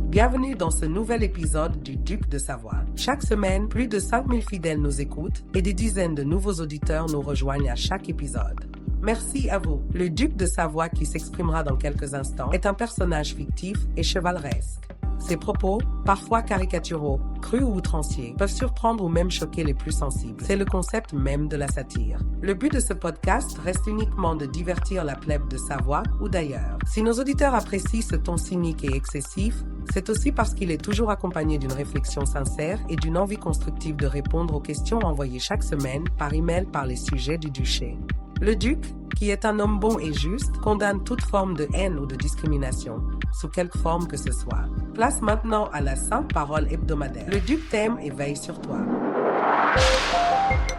Bienvenue dans ce nouvel épisode du Duc de Savoie. Chaque semaine, plus de 5000 fidèles nous écoutent et des dizaines de nouveaux auditeurs nous rejoignent à chaque épisode. Merci à vous. Le Duc de Savoie, qui s'exprimera dans quelques instants, est un personnage fictif et chevaleresque. Ses propos, parfois caricaturaux, crus ou outranciers, peuvent surprendre ou même choquer les plus sensibles. C'est le concept même de la satire. Le but de ce podcast reste uniquement de divertir la plèbe de Savoie ou d'ailleurs. Si nos auditeurs apprécient ce ton cynique et excessif, c'est aussi parce qu'il est toujours accompagné d'une réflexion sincère et d'une envie constructive de répondre aux questions envoyées chaque semaine par email par les sujets du duché. Le duc, qui est un homme bon et juste, condamne toute forme de haine ou de discrimination, sous quelque forme que ce soit. Place maintenant à la sainte parole hebdomadaire. Le duc t'aime et veille sur toi.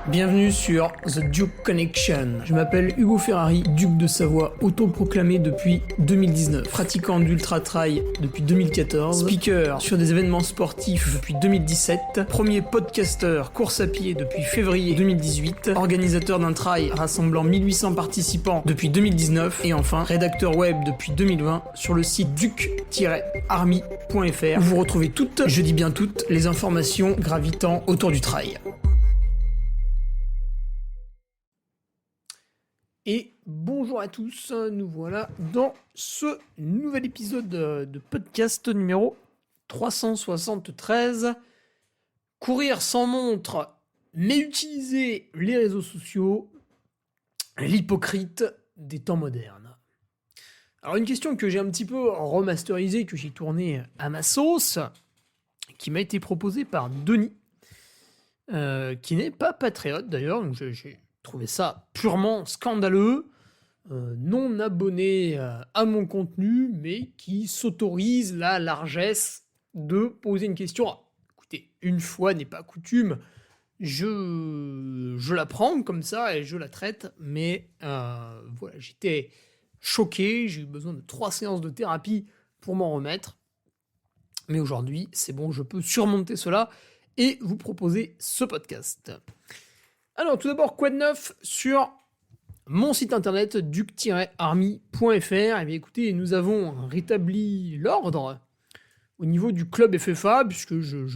Bienvenue sur The Duke Connection. Je m'appelle Hugo Ferrari, duc de Savoie, autoproclamé depuis 2019, pratiquant d'ultra trail depuis 2014, speaker sur des événements sportifs depuis 2017, premier podcasteur course à pied depuis février 2018, organisateur d'un trail rassemblant 1800 participants depuis 2019 et enfin rédacteur web depuis 2020 sur le site duc-army.fr où vous retrouvez toutes, je dis bien toutes, les informations gravitant autour du trail. Et bonjour à tous, nous voilà dans ce nouvel épisode de podcast numéro 373. Courir sans montre, mais utiliser les réseaux sociaux, l'hypocrite des temps modernes. Alors une question que j'ai un petit peu remasterisée, que j'ai tournée à ma sauce, qui m'a été proposée par Denis, qui n'est pas patriote d'ailleurs, donc j'ai trouvé ça purement scandaleux, non abonné à mon contenu, mais qui s'autorise la largesse de poser une question. Ah, écoutez, une fois n'est pas coutume, je la prends comme ça et je la traite, mais voilà, j'étais choqué, j'ai eu besoin de 3 séances de thérapie pour m'en remettre, mais aujourd'hui, c'est bon, je peux surmonter cela et vous proposer ce podcast. Alors, tout d'abord, quoi de neuf sur mon site internet duc-army.fr? Eh bien, écoutez, nous avons rétabli l'ordre au niveau du club FFA, puisque je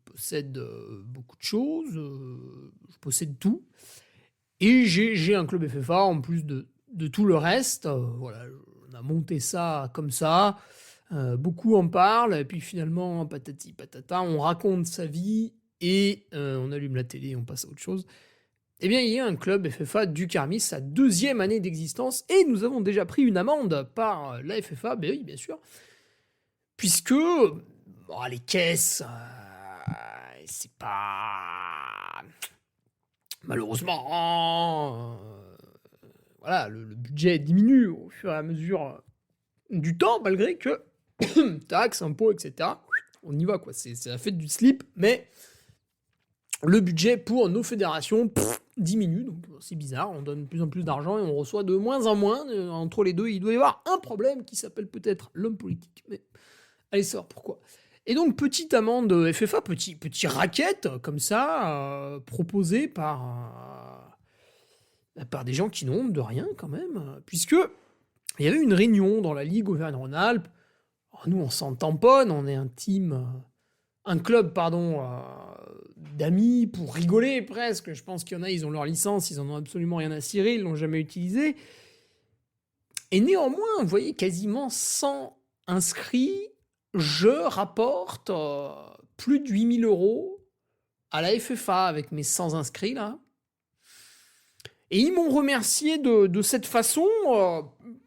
possède beaucoup de choses, je possède tout, et j'ai un club FFA en plus de tout le reste. Voilà, on a monté ça comme ça, beaucoup en parlent, et puis finalement, patati patata, on raconte sa vie, et on allume la télé et on passe à autre chose. Eh bien, il y a un club FFA Duc Army, sa 2e année d'existence, et nous avons déjà pris une amende par la FFA, ben oui, bien sûr, puisque les caisses, c'est pas... Malheureusement, voilà, le budget diminue au fur et à mesure du temps, malgré que taxes, impôts, etc., on y va, quoi. C'est la fête du slip, mais le budget pour nos fédérations diminue, donc c'est bizarre, on donne de plus en plus d'argent et on reçoit de moins en moins. Entre les deux, il doit y avoir un problème qui s'appelle peut-être l'homme politique, mais allez savoir pourquoi. Et donc, petite amende FFA, petit racket, comme ça, proposé par des gens qui n'ont honte de rien, quand même, puisque il y avait une réunion dans la Ligue Auvergne-Rhône-Alpes. Alors, nous, on s'en tamponne, on est un club, d'amis pour rigoler presque. Je pense qu'il y en a, ils ont leur licence, ils en ont absolument rien à cirer, ils l'ont jamais utilisé. Et néanmoins, vous voyez, quasiment 100 inscrits, je rapporte plus de 8 000 € à la FFA avec mes 100 inscrits là. Et ils m'ont remercié de cette façon,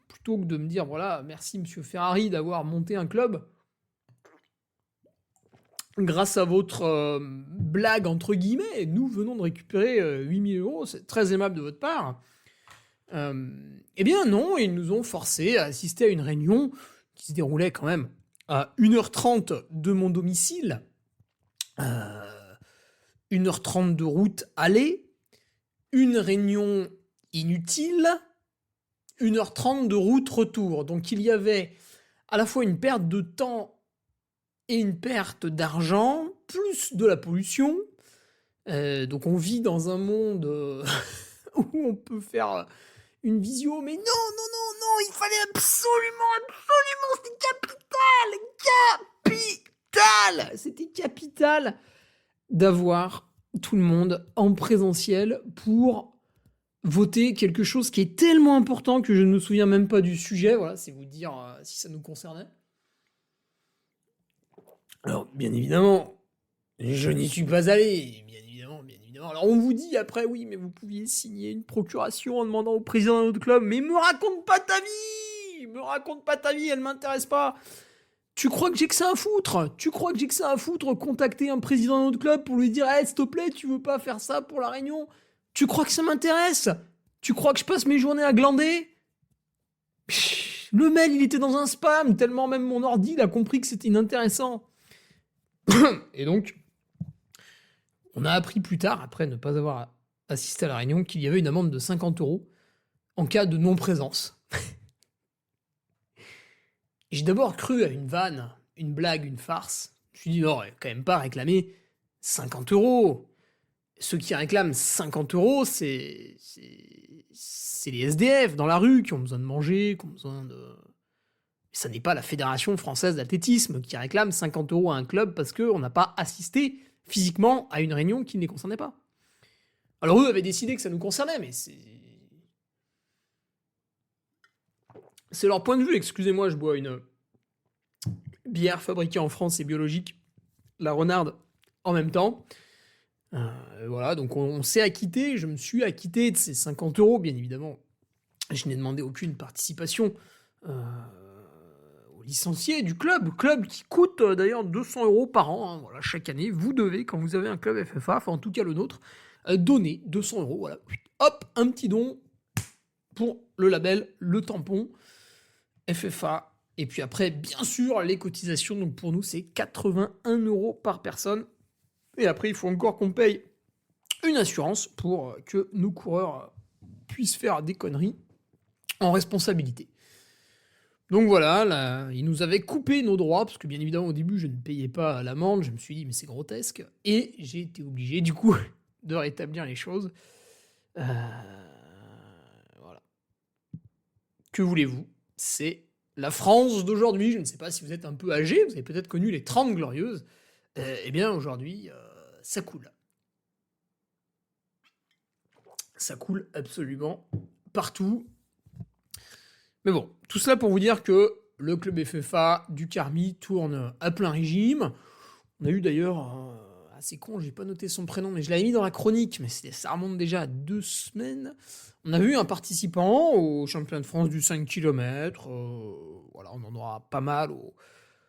plutôt que de me dire, voilà, merci Monsieur Ferrari d'avoir monté un club. Grâce à votre blague, entre guillemets, nous venons de récupérer 8 000 €, c'est très aimable de votre part. Eh bien non, ils nous ont forcés à assister à une réunion qui se déroulait quand même à 1h30 de mon domicile, 1h30 de route aller, une réunion inutile, 1h30 de route retour. Donc il y avait à la fois une perte de temps et une perte d'argent, plus de la pollution. Donc on vit dans un monde où on peut faire une visio, mais non, il fallait absolument, c'était capital, c'était capital d'avoir tout le monde en présentiel pour voter quelque chose qui est tellement important que je ne me souviens même pas du sujet. Voilà, c'est vous dire si ça nous concernait. Alors, bien évidemment, je n'y suis pas allé. Bien évidemment. Alors, on vous dit après, oui, mais vous pouviez signer une procuration en demandant au président d'un autre club. Mais me raconte pas ta vie! Elle m'intéresse pas. Tu crois que j'ai que ça à foutre? Contacter un président d'un autre club pour lui dire, hey, s'il te plaît, tu veux pas faire ça pour la Réunion? Tu crois que ça m'intéresse? Tu crois que je passe mes journées à glander? Le mail, il était dans un spam, tellement même mon ordi, il a compris que c'était inintéressant. Et donc, on a appris plus tard, après ne pas avoir assisté à la réunion, qu'il y avait une amende de 50 € en cas de non-présence. J'ai d'abord cru à une vanne, une blague, une farce. Je me suis dit, non, il va quand même pas réclamer 50 €. Ceux qui réclament 50 €, c'est les SDF dans la rue qui ont besoin de manger, qui ont besoin de... Ça n'est pas la Fédération française d'athlétisme qui réclame 50 € à un club parce qu'on n'a pas assisté physiquement à une réunion qui ne les concernait pas. Alors eux avaient décidé que ça nous concernait, mais c'est leur point de vue. Excusez-moi, je bois une bière fabriquée en France et biologique, la Renarde, en même temps. Voilà, donc on s'est acquitté, je me suis acquitté de ces 50 €, bien évidemment. Je n'ai demandé aucune participation aux licenciés du club qui coûte d'ailleurs 200 € par an. Hein, voilà, chaque année, vous devez, quand vous avez un club FFA, enfin en tout cas le nôtre, donner 200 €. Voilà, hop, un petit don pour le label, le tampon FFA. Et puis après, bien sûr, les cotisations. Donc pour nous, c'est 81 € par personne. Et après, il faut encore qu'on paye une assurance pour que nos coureurs puissent faire des conneries en responsabilité. Donc voilà, là, ils nous avaient coupé nos droits, parce que bien évidemment, au début, je ne payais pas l'amende. Je me suis dit, mais c'est grotesque. Et j'ai été obligé, du coup, de rétablir les choses. Voilà. Que voulez-vous? C'est la France d'aujourd'hui. Je ne sais pas si vous êtes un peu âgé, vous avez peut-être connu les 30 Glorieuses. Eh bien, aujourd'hui, ça coule. Ça coule absolument partout. Mais bon, tout cela pour vous dire que le club FFA du Carmi tourne à plein régime. On a eu d'ailleurs, c'est con, j'ai pas noté son prénom, mais je l'avais mis dans la chronique, mais ça remonte déjà à 2 semaines. On a eu un participant au championnat de France du 5 km. Voilà, on en aura pas mal au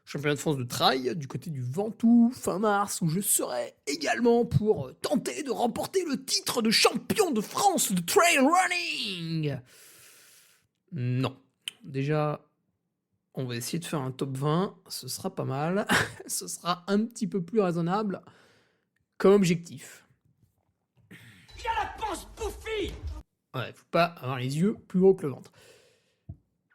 championnat de France de trail, du côté du Ventoux, fin mars, où je serai également pour tenter de remporter le titre de champion de France de trail running. Non. Déjà, on va essayer de faire un top 20, ce sera pas mal. Ce sera un petit peu plus raisonnable comme objectif. Il a la panse bouffie! Ouais, faut pas avoir les yeux plus gros que le ventre.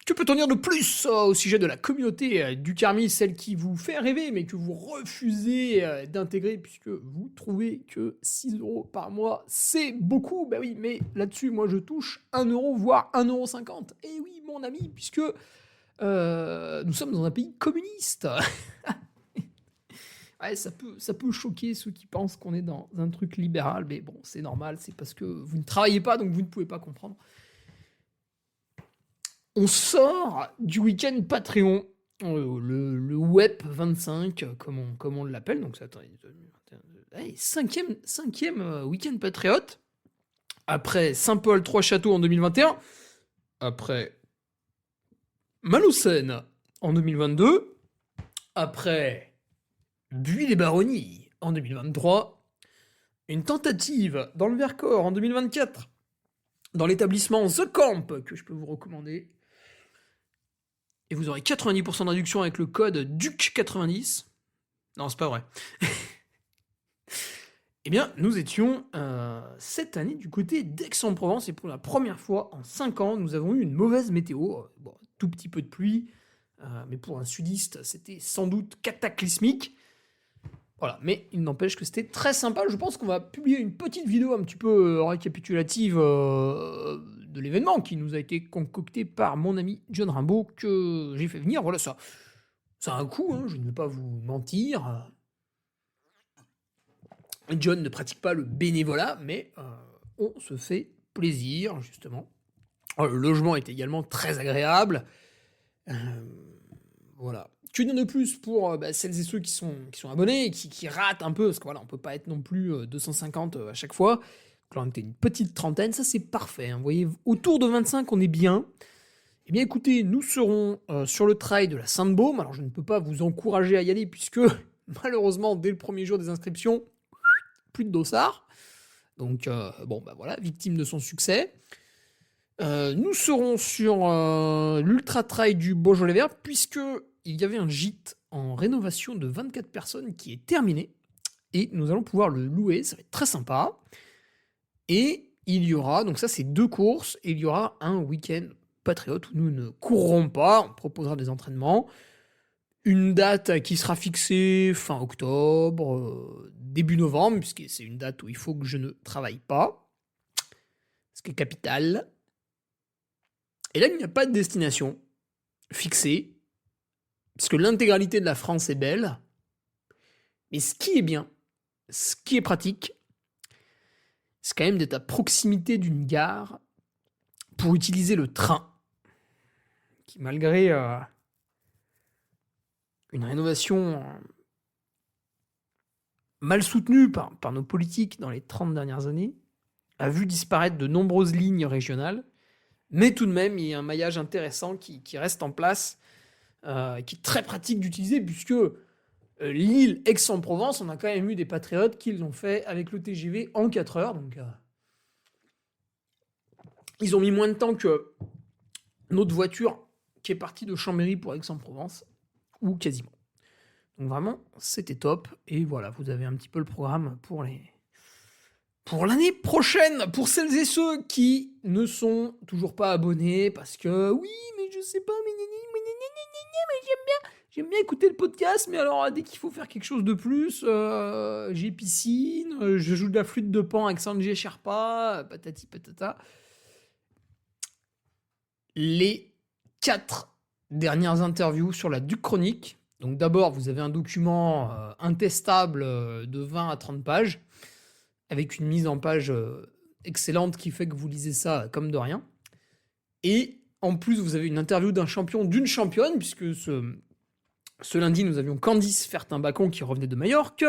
Que peut-on dire de plus au sujet de la communauté du Carmi, celle qui vous fait rêver, mais que vous refusez d'intégrer, puisque vous trouvez que 6 € par mois, c'est beaucoup? Bah oui, mais là-dessus, moi, je touche 1 €, voire 1,50 €. Et oui, mon ami, puisque nous sommes dans un pays communiste. Ouais, ça peut choquer ceux qui pensent qu'on est dans un truc libéral, mais bon, c'est normal, c'est parce que vous ne travaillez pas, donc vous ne pouvez pas comprendre. On sort du week-end Patreon, le WEP 25, comme on l'appelle. Donc, cinquième week-end patriote. Après Saint-Paul, Trois-Châteaux en 2021. Après Malocène en 2022. Après Buis-les-Baronnies en 2023. Une tentative dans le Vercors en 2024. Dans l'établissement The Camp, que je peux vous recommander. Et vous aurez 90% de réduction avec le code DUC90. Non, c'est pas vrai. Eh bien, nous étions cette année du côté d'Aix-en-Provence et pour la première fois en 5 ans, nous avons eu une mauvaise météo. Bon, tout petit peu de pluie, mais pour un sudiste, c'était sans doute cataclysmique. Voilà, mais il n'empêche que c'était très sympa. Je pense qu'on va publier une petite vidéo un petit peu récapitulative de l'événement qui nous a été concocté par mon ami John Rimbaud que j'ai fait venir. Voilà, ça a un coût, hein, je ne vais pas vous mentir. John ne pratique pas le bénévolat, mais on se fait plaisir, justement. Le logement est également très agréable. Voilà. Que dire de plus pour celles et ceux qui sont abonnés et qui ratent un peu, parce que voilà, on peut pas être non plus 250 à chaque fois. Donc là, on était une petite trentaine, ça c'est parfait. Vous voyez, autour de 25, on est bien. Eh bien écoutez, nous serons sur le trail de la Sainte-Baume. Alors je ne peux pas vous encourager à y aller, puisque malheureusement, dès le premier jour des inscriptions, plus de dossards. Donc voilà, victime de son succès. Nous serons sur l'Ultra Trail du Beaujolais Vert, puisque il y avait un gîte en rénovation de 24 personnes qui est terminé, et nous allons pouvoir le louer, ça va être très sympa. Et il y aura, donc ça c'est 2 courses, et il y aura un week-end patriote où nous ne courrons pas, on proposera des entraînements. Une date qui sera fixée fin octobre, début novembre, puisque c'est une date où il faut que je ne travaille pas, ce qui est capital. Et là, il n'y a pas de destination fixée, parce que l'intégralité de la France est belle. Mais ce qui est bien, ce qui est pratique, c'est quand même d'être à proximité d'une gare pour utiliser le train, qui malgré une rénovation mal soutenue par nos politiques dans les 30 dernières années, a vu disparaître de nombreuses lignes régionales, mais tout de même, il y a un maillage intéressant qui reste en place, qui est très pratique d'utiliser, puisque Lille, Aix-en-Provence, on a quand même eu des patriotes qui l'ont fait avec le TGV en 4 heures, donc ils ont mis moins de temps que notre voiture qui est partie de Chambéry pour Aix-en-Provence, ou quasiment. Donc vraiment, c'était top, et voilà, vous avez un petit peu le programme pour l'année prochaine, pour celles et ceux qui ne sont toujours pas abonnés, parce que oui, mais je sais pas, mais j'aime bien écouter le podcast, mais alors dès qu'il faut faire quelque chose de plus, j'ai piscine, je joue de la flûte de Pan avec Sanjay Sherpa, patati patata. Les 4 dernières interviews sur la Duc Chronique. Donc d'abord, vous avez un document intestable de 20 à 30 pages, avec une mise en page excellente qui fait que vous lisez ça comme de rien. Et en plus, vous avez une interview d'un champion, d'une championne, puisque ce lundi, nous avions Candice Fertin-Bacon qui revenait de Majorque.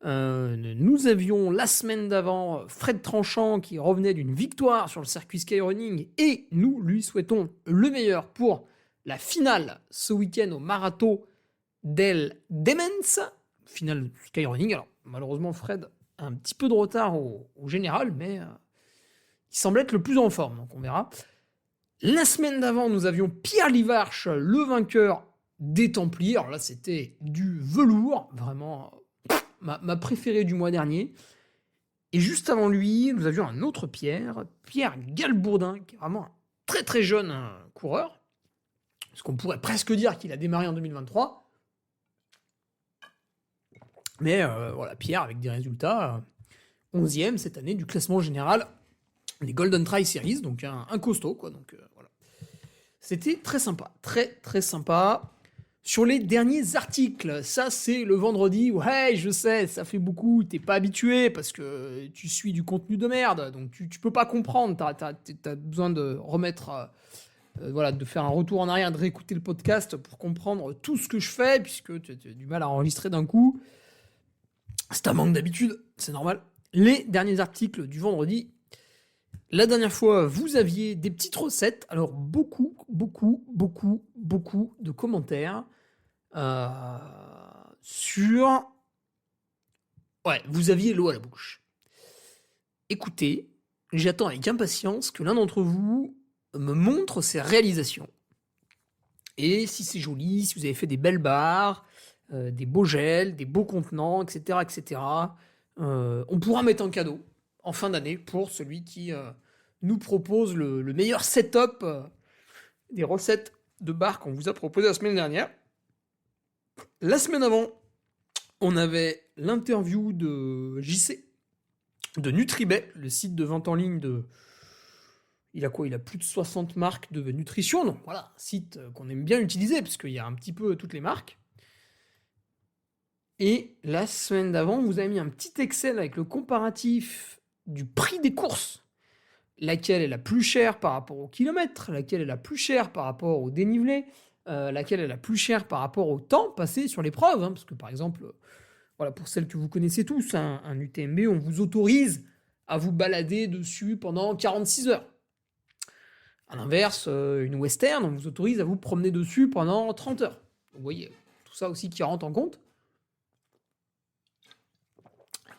Nous avions la semaine d'avant Fred Tranchant qui revenait d'une victoire sur le circuit Skyrunning, et nous lui souhaitons le meilleur pour la finale ce week-end au Marathon del Demens, finale Skyrunning. Alors malheureusement, Fred a un petit peu de retard au général, mais il semble être le plus en forme, donc on verra. La semaine d'avant, nous avions Pierre Livarche, le vainqueur des Templiers. Alors là, c'était du velours, vraiment ma préférée du mois dernier. Et juste avant lui, nous avions un autre Pierre Galbourdin, qui est vraiment un très très jeune coureur, parce qu'on pourrait presque dire qu'il a démarré en 2023. Mais voilà, Pierre avec des résultats 11e cette année du classement général des Golden Trail Series, donc un costaud, quoi. Donc voilà. C'était très sympa, très très sympa. Sur les derniers articles, ça c'est le vendredi. Ouais, je sais, ça fait beaucoup, t'es pas habitué parce que tu suis du contenu de merde, donc tu peux pas comprendre. T'as besoin de remettre, voilà, de faire un retour en arrière, de réécouter le podcast pour comprendre tout ce que je fais, puisque tu as du mal à enregistrer d'un coup. C'est un manque d'habitude, c'est normal. Les derniers articles du vendredi. La dernière fois, vous aviez des petites recettes. Alors, beaucoup de commentaires sur... Ouais, vous aviez l'eau à la bouche. Écoutez, j'attends avec impatience que l'un d'entre vous me montre ses réalisations. Et si c'est joli, si vous avez fait des belles barres, des beaux gels, des beaux contenants, etc., etc., on pourra mettre en cadeau en fin d'année pour celui qui nous propose le meilleur setup des recettes de bar qu'on vous a proposé la semaine dernière. La semaine avant, on avait l'interview de JC, de Nutribet, le site de vente en ligne de... Il a quoi ? Il a plus de 60 marques de nutrition. Donc voilà, un site qu'on aime bien utiliser, parce qu'il y a un petit peu toutes les marques. Et la semaine d'avant, vous avez mis un petit Excel avec le comparatif du prix des courses. Laquelle est la plus chère par rapport au kilomètre, laquelle est la plus chère par rapport au dénivelé, laquelle est la plus chère par rapport au temps passé sur l'épreuve. Parce que par exemple, voilà, pour celles que vous connaissez tous, un UTMB, on vous autorise à vous balader dessus pendant 46 heures. À l'inverse, une Western, on vous autorise à vous promener dessus pendant 30 heures. Vous voyez, tout ça aussi qui rentre en compte.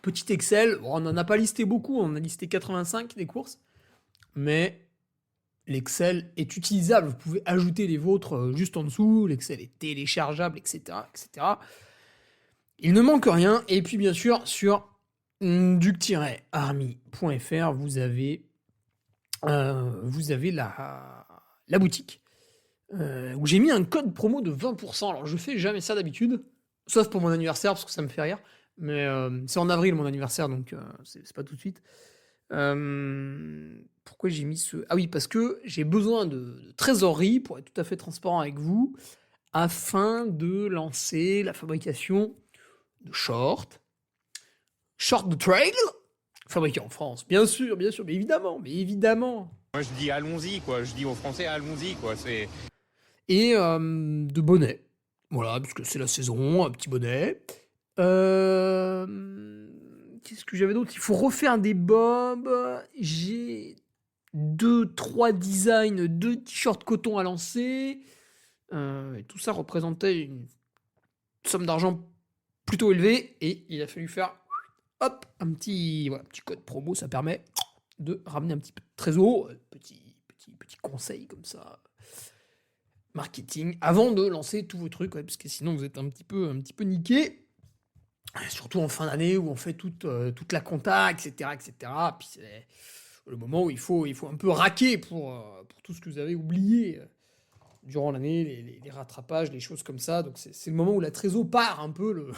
Petit Excel, bon, on n'en a pas listé beaucoup, on en a listé 85 des courses, mais l'Excel est utilisable, vous pouvez ajouter les vôtres juste en dessous, l'Excel est téléchargeable, etc., etc. Il ne manque rien, et puis bien sûr, sur duc-army.fr, vous avez la boutique, où j'ai mis un code promo de 20%. Alors je fais jamais ça d'habitude, sauf pour mon anniversaire, parce que ça me fait rire. Mais c'est en avril mon anniversaire, donc c'est pas tout de suite. Pourquoi j'ai mis ce... Ah oui, parce que j'ai besoin de trésorerie, pour être tout à fait transparent avec vous, afin de lancer la fabrication de shorts de trail, fabriqués en France, bien sûr, mais évidemment. Moi je dis allons-y quoi, je dis aux Français allons-y quoi, Et de bonnets, voilà, puisque c'est la saison, un petit bonnet. Qu'est-ce que j'avais d'autre? Il faut refaire des bobs. J'ai 2-3 designs de t-shirts coton à lancer. Et tout ça représentait une somme d'argent plutôt élevée. Et il a fallu faire un petit code promo. Ça permet de ramener un petit peu de trésor. Petit conseil comme ça. Marketing. Avant de lancer tous vos trucs. Parce que sinon vous êtes un petit peu niqué. Surtout en fin d'année où on fait toute la compta, etc. Puis c'est le moment où il faut un peu raquer pour tout ce que vous avez oublié durant l'année, les rattrapages, les choses comme ça. Donc c'est le moment où la trésor part un peu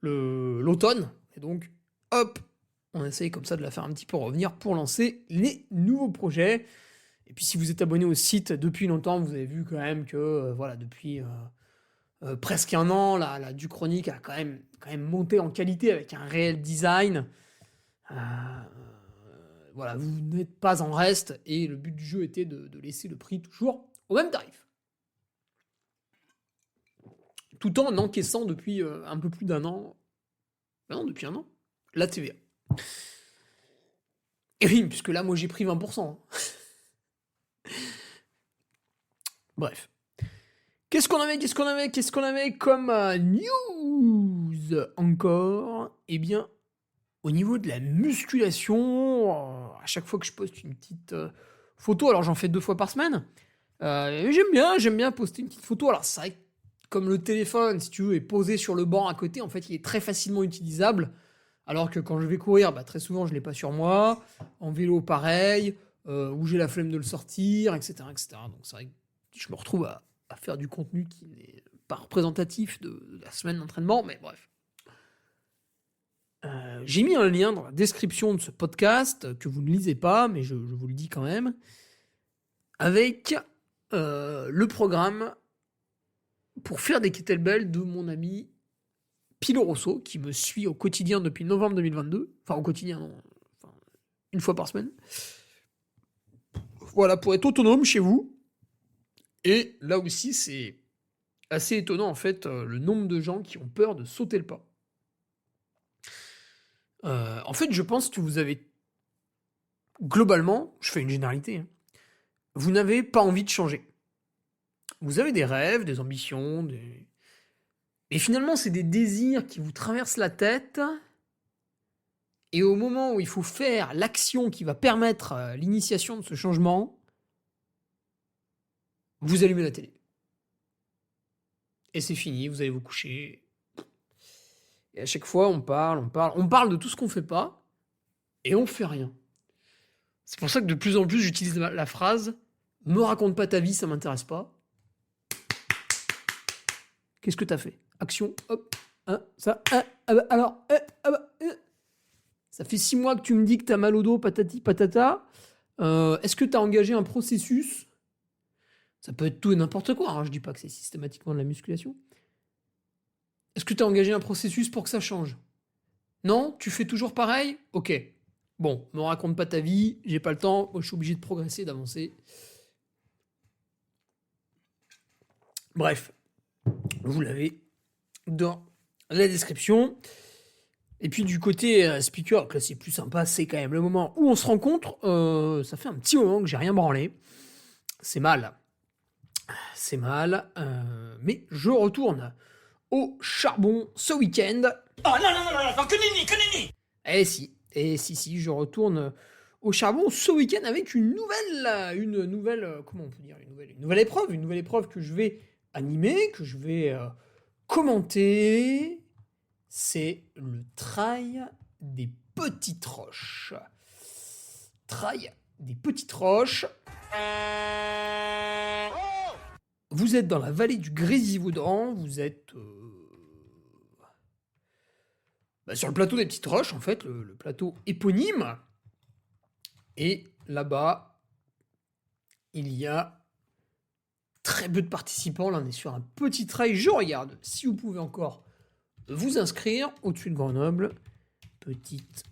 l'automne. Et donc, on essaye comme ça de la faire un petit peu revenir pour lancer les nouveaux projets. Et puis si vous êtes abonné au site depuis longtemps, vous avez vu quand même que depuis... presque un an, la Duchronique a quand même monté en qualité avec un réel design. Vous n'êtes pas en reste et le but du jeu était de laisser le prix toujours au même tarif. Tout en encaissant depuis un peu plus d'un an, depuis un an, la TVA. Et oui, puisque là, moi j'ai pris 20%. Bref. Qu'est-ce qu'on avait comme news encore? Eh bien, au niveau de la musculation, à chaque fois que je poste une petite photo, alors j'en fais 2 fois par semaine, j'aime bien poster une petite photo. Alors c'est vrai que comme le téléphone, si tu veux, est posé sur le banc à côté, en fait, il est très facilement utilisable, alors que quand je vais courir, très souvent, je l'ai pas sur moi. En vélo, pareil, où j'ai la flemme de le sortir, etc. Donc c'est vrai que je me retrouve à faire du contenu qui n'est pas représentatif de la semaine d'entraînement, mais bref. J'ai mis un lien dans la description de ce podcast, que vous ne lisez pas, mais je vous le dis quand même, avec le programme pour faire des kettlebells de mon ami Pilo Rosso, qui me suit au quotidien depuis novembre 2022. Enfin, au quotidien, non. Enfin, une fois par semaine. Voilà, pour être autonome chez vous. Et là aussi, c'est assez étonnant, en fait, le nombre de gens qui ont peur de sauter le pas. En fait, je pense que vous avez... Globalement, je fais une généralité, vous n'avez pas envie de changer. Vous avez des rêves, des ambitions, et finalement, c'est des désirs qui vous traversent la tête, et au moment où il faut faire l'action qui va permettre l'initiation de ce changement, vous allumez la télé. Et c'est fini, vous allez vous coucher. Et à chaque fois, on parle de tout ce qu'on fait pas, et on fait rien. C'est pour ça que de plus en plus, j'utilise la phrase « Me raconte pas ta vie, ça m'intéresse pas ». Qu'est-ce que t'as fait? Action, hop, ça, alors, ça fait 6 mois que tu me dis que t'as mal au dos, patati patata. Est-ce que t'as engagé un processus? Ça peut être tout et n'importe quoi, je dis pas que c'est systématiquement de la musculation. Est-ce que tu as engagé un processus pour que ça change? Non? Tu fais toujours pareil? Ok. Bon, me raconte pas ta vie, j'ai pas le temps, moi je suis obligé de progresser, d'avancer. Bref, vous l'avez dans la description. Et puis du côté speaker, donc là c'est plus sympa, c'est quand même le moment où on se rencontre. Ça fait un petit moment que j'ai rien branlé. C'est mal. C'est mal. Mais je retourne au charbon ce week-end. Oh non, non, non, non, non, que nenni, que nenni. Si, je retourne au charbon ce week-end avec une nouvelle, comment on peut dire, une nouvelle épreuve que je vais animer, que je vais commenter. C'est le trail des Petites Roches. Trail des Petites Roches. Vous êtes dans la vallée du Grésivaudan, vous êtes sur le plateau des Petites Roches, en fait, le plateau éponyme. Et là-bas, il y a très peu de participants. Là, on est sur un petit trail. Je regarde si vous pouvez encore vous inscrire au-dessus de Grenoble. Petite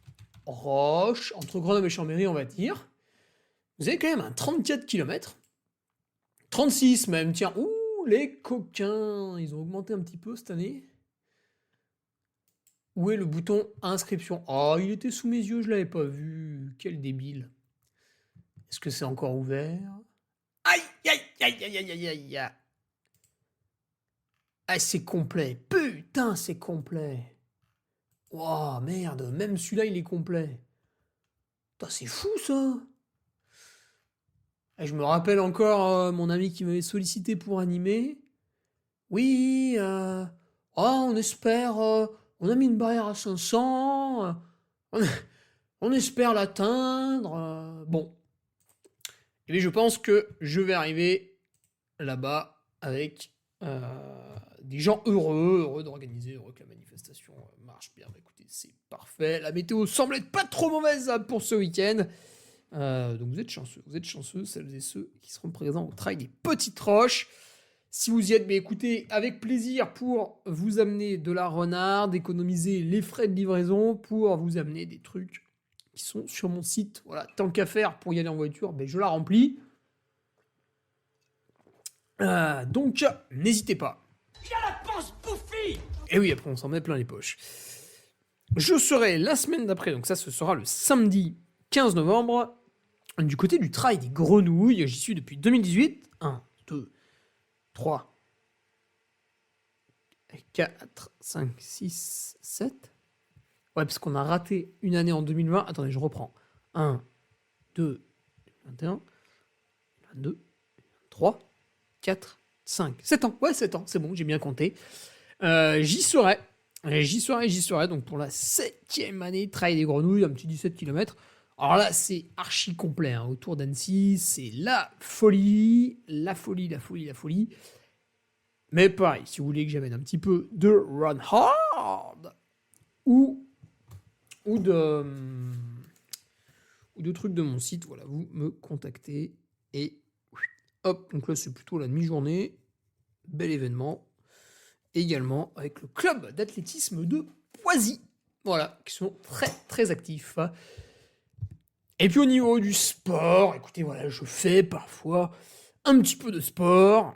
Roche, entre Grenoble et Chambéry, on va dire. Vous avez quand même un 34 km. 36 même, tiens. Ouh, les coquins, ils ont augmenté un petit peu cette année. Où est le bouton inscription? Oh, il était sous mes yeux, je l'avais pas vu. Quel débile. Est-ce que c'est encore ouvert? Aïe, aïe, aïe, aïe, aïe, aïe, aïe. Ah, c'est complet. Putain, c'est complet. Wow, merde, même celui-là, il est complet. Putain, c'est fou, ça. Et je me rappelle encore mon ami qui m'avait sollicité pour animer. Oui, on espère... on a mis une barrière à 500. On espère l'atteindre. Bon. Et bien, je pense que je vais arriver là-bas avec des gens heureux d'organiser, heureux que la manifestation marche bien. Bah, écoutez, c'est parfait. La météo semble être pas trop mauvaise pour ce week-end. Donc vous êtes chanceux, celles et ceux qui seront présents au trail des Petites Roches. Si vous y êtes, mais écoutez, avec plaisir pour vous amener de la renarde, économiser les frais de livraison, pour vous amener des trucs qui sont sur mon site. Voilà, tant qu'à faire pour y aller en voiture, ben je la remplis. Donc, n'hésitez pas. Il a la panse bouffie. Et oui, après on s'en met plein les poches. Je serai la semaine d'après, donc ça ce sera le samedi 15 novembre, du côté du trail des Grenouilles. J'y suis depuis 2018. 1, 2, 3, 4, 5, 6, 7. Ouais, parce qu'on a raté une année en 2020. Attendez, je reprends. 1, 2, 21, 22, 23, 4, 5, 7 ans. Ouais, 7 ans, c'est bon, j'ai bien compté. J'y serai. Donc pour la 7e année, trail des Grenouilles, un petit 17 km. Alors là, c'est archi complet, hein. Autour d'Annecy, c'est la folie. Mais pareil, si vous voulez que j'amène un petit peu de run hard ou de trucs de mon site, voilà, vous me contactez et hop, donc là c'est plutôt la demi-journée, bel événement, également avec le club d'athlétisme de Poisy, voilà, qui sont très très actifs. Et puis au niveau du sport, écoutez, voilà, je fais parfois un petit peu de sport.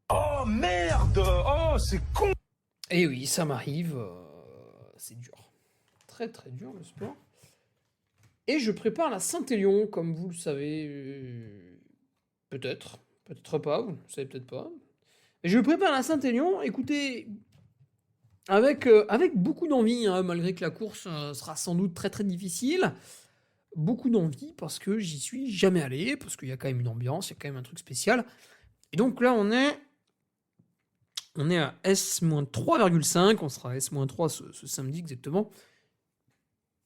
Oh merde. Oh, c'est con. Et oui, ça m'arrive, c'est dur. Très très dur le sport. Et je prépare la Saint-Élion, comme vous le savez, peut-être pas, vous ne le savez peut-être pas. Et je prépare la Saint-Élion, écoutez, avec beaucoup d'envie, hein, malgré que la course sera sans doute très très difficile. Beaucoup d'envie parce que j'y suis jamais allé, parce qu'il y a quand même une ambiance, il y a quand même un truc spécial. Et donc là, on est à S-3,5, on sera à S-3 ce samedi exactement.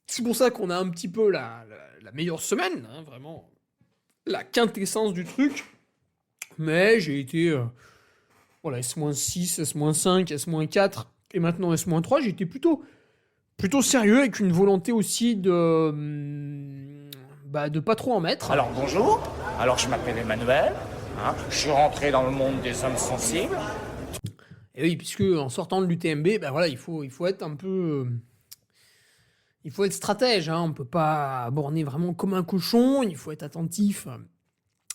C'est pour ça qu'on a un petit peu la meilleure semaine, hein, vraiment la quintessence du truc. Mais j'ai été S-6, S-5, S-4 et maintenant S-3. J'ai été plutôt sérieux, avec une volonté aussi de pas trop en mettre. Alors bonjour, alors je m'appelle Emmanuel, hein, je suis rentré dans le monde des hommes sensibles. Et oui, puisque en sortant de l'UTMB, ben voilà, il faut être un peu... il faut être stratège, hein. On ne peut pas borner vraiment comme un cochon, il faut être attentif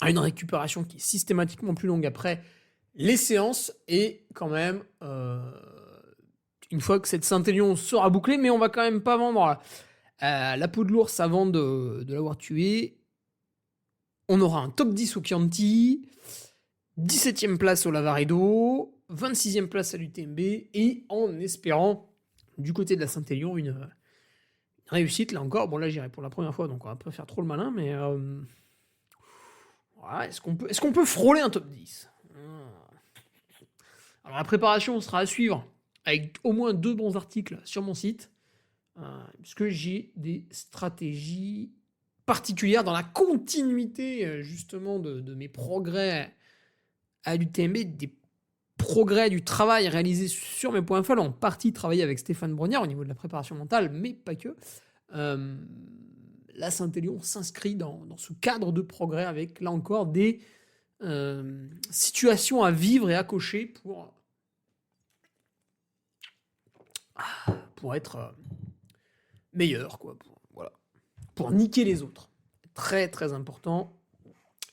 à une récupération qui est systématiquement plus longue après les séances, et quand même, une fois que cette Saint-Élion sera bouclée, mais on va quand même pas vendre la peau de l'ours avant de l'avoir tué. On aura un top 10 au Chianti, 17e place au Lavaredo, 26e place à l'UTMB, et en espérant, du côté de la Saint-Élion, une réussite, là encore. Bon, là, j'irai pour la première fois, donc on va pas faire trop le malin, mais... ouais, est-ce qu'on peut frôler un top 10 ? Alors, la préparation sera à suivre, avec au moins 2 bons articles sur mon site, puisque j'ai des stratégies particulières dans la continuité, justement, de mes progrès à l'UTMB, des progrès du travail réalisé sur mes points faibles, en partie travaillé avec Stéphane Brognard au niveau de la préparation mentale, mais pas que. La Saint-Élion s'inscrit dans ce cadre de progrès avec, là encore, des situations à vivre et à cocher pour être meilleur, quoi. Voilà. Pour niquer les autres. Très, très important.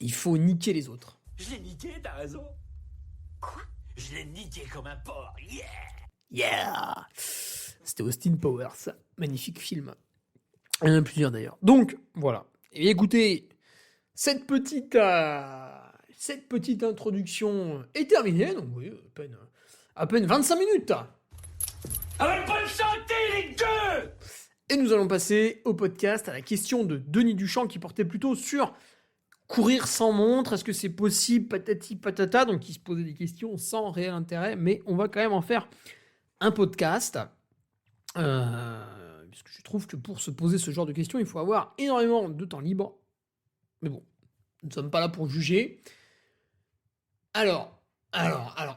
Il faut niquer les autres. Je l'ai niqué, t'as raison. Quoi? Je l'ai niqué comme un porc, yeah! Yeah! C'était Austin Powers. Magnifique film. Il y en a plusieurs d'ailleurs. Donc, voilà. Et écoutez, cette petite introduction est terminée. Donc, oui, à peine 25 minutes. Avec bonne santé, les deux! Et nous allons passer au podcast, à la question de Denis Duchamp qui portait plutôt sur courir sans montre. Est-ce que c'est possible? Patati patata. Donc, il se posait des questions sans réel intérêt. Mais on va quand même en faire un podcast. Puisque je trouve que pour se poser ce genre de questions, il faut avoir énormément de temps libre. Mais bon, nous ne sommes pas là pour juger. Alors,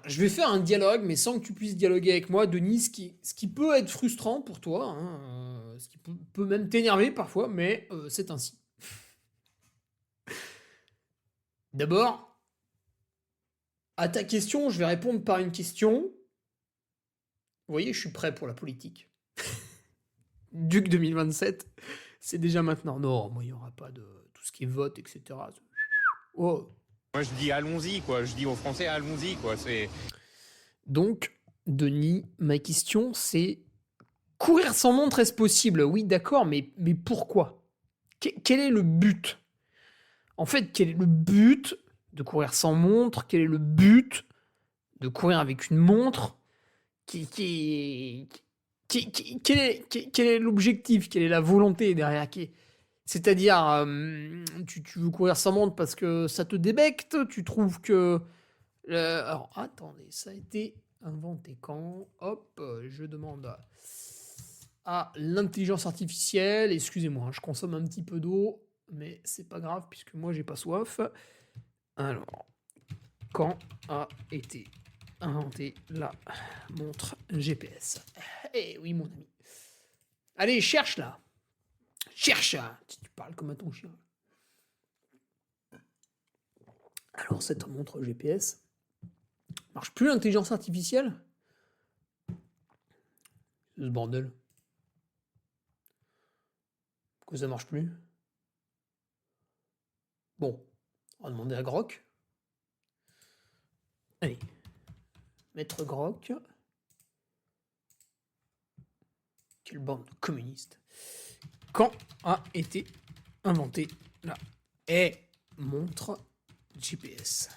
je vais faire un dialogue, mais sans que tu puisses dialoguer avec moi, Denis, ce qui peut être frustrant pour toi, hein, ce qui peut même t'énerver parfois, mais c'est ainsi. D'abord, à ta question, je vais répondre par une question. Vous voyez, je suis prêt pour la politique. Duc 2027, c'est déjà maintenant. Non, moi, il n'y aura pas de tout ce qui est vote, etc. Oh. Moi, je dis allons-y, quoi. Je dis aux Français, allons-y, quoi. C'est... Donc, Denis, ma question, c'est courir sans montre, est-ce possible? Oui, d'accord, mais pourquoi? Quel est le but? En fait, quel est le but de courir sans montre? Quel est le but de courir avec une montre? Quel est l'objectif? Quelle est la volonté derrière? C'est-à-dire, tu veux courir sans montre parce que ça te débecte? Tu trouves que... Alors, attendez, ça a été inventé quand? Hop, je demande à l'intelligence artificielle. Excusez-moi, je consomme un petit peu d'eau, mais c'est pas grave puisque moi, j'ai pas soif. Alors, quand a été inventée la montre GPS? Eh oui, mon ami. Allez, cherche là. Cherche. Tu parles comme à ton chien. Alors, cette montre GPS marche plus l'intelligence artificielle? Ce bordel. Pourquoi ça marche plus? Bon, on va demander à Grok. Allez. Maître Grok. Quelle bande communiste. Quand a été inventée la montre GPS?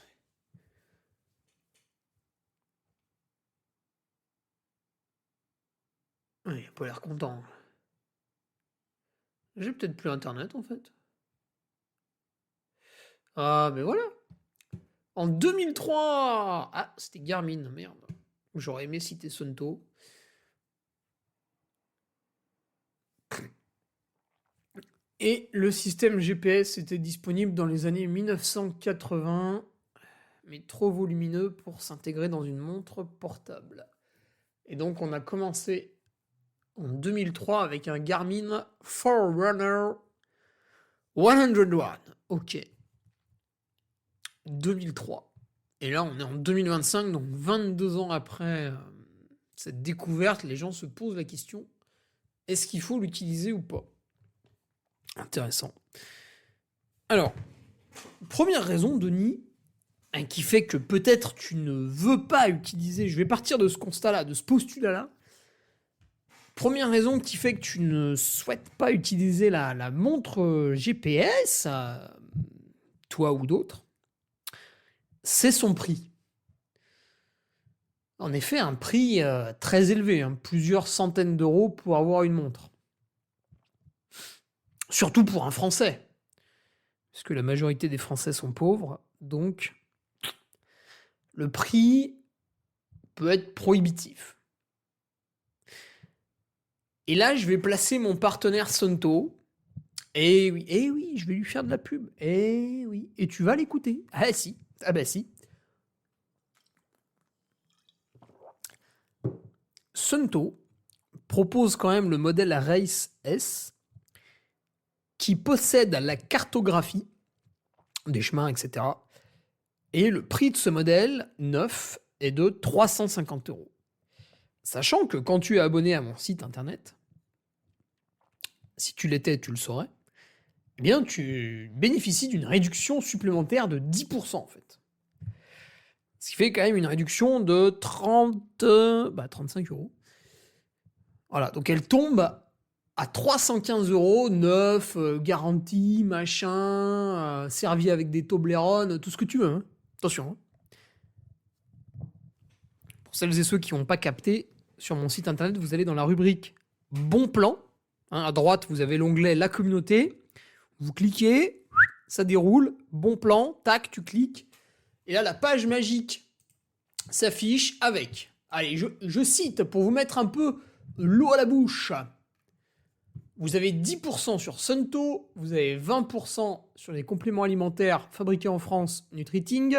Il n'a pas l'air content. J'ai peut-être plus internet en fait. Ah, mais voilà. En 2003. Ah, c'était Garmin, merde. J'aurais aimé citer Sunto. Et le système GPS était disponible dans les années 1980, mais trop volumineux pour s'intégrer dans une montre portable. Et donc on a commencé en 2003 avec un Garmin Forerunner 101. Ok. 2003. Et là, on est en 2025, donc 22 ans après cette découverte, les gens se posent la question, est-ce qu'il faut l'utiliser ou pas? Intéressant. Alors, première raison, Denis, qui fait que peut-être tu ne veux pas utiliser, je vais partir de ce constat-là, de ce postulat-là. Première raison qui fait que tu ne souhaites pas utiliser la montre GPS, toi ou d'autres, c'est son prix. En effet, un prix très élevé, plusieurs centaines d'euros pour avoir une montre. Surtout pour un Français, parce que la majorité des Français sont pauvres, donc le prix peut être prohibitif. Et là, je vais placer mon partenaire Suunto. Eh oui, je vais lui faire de la pub. Eh oui, et tu vas l'écouter. Ah si, ah bah si. Suunto propose quand même le modèle Race S qui possède la cartographie des chemins, etc. Et le prix de ce modèle neuf est de 350 €. Sachant que quand tu es abonné à mon site internet, si tu l'étais, tu le saurais, eh bien tu bénéficies d'une réduction supplémentaire de 10% en fait. Ce qui fait quand même une réduction de 35 €. Voilà, donc elle tombe à 315 €, neuf, garantie, machin, servi avec des Toblerone, tout ce que tu veux. Hein. Attention. Hein. Pour celles et ceux qui n'ont pas capté, sur mon site internet, vous allez dans la rubrique Bon plan. Hein, à droite, vous avez l'onglet La communauté. Vous cliquez, ça déroule. Bon plan, tac, tu cliques. Et là, la page magique s'affiche avec. Allez, je cite pour vous mettre un peu l'eau à la bouche. Vous avez 10% sur Suunto, vous avez 20% sur les compléments alimentaires fabriqués en France, Nutriting.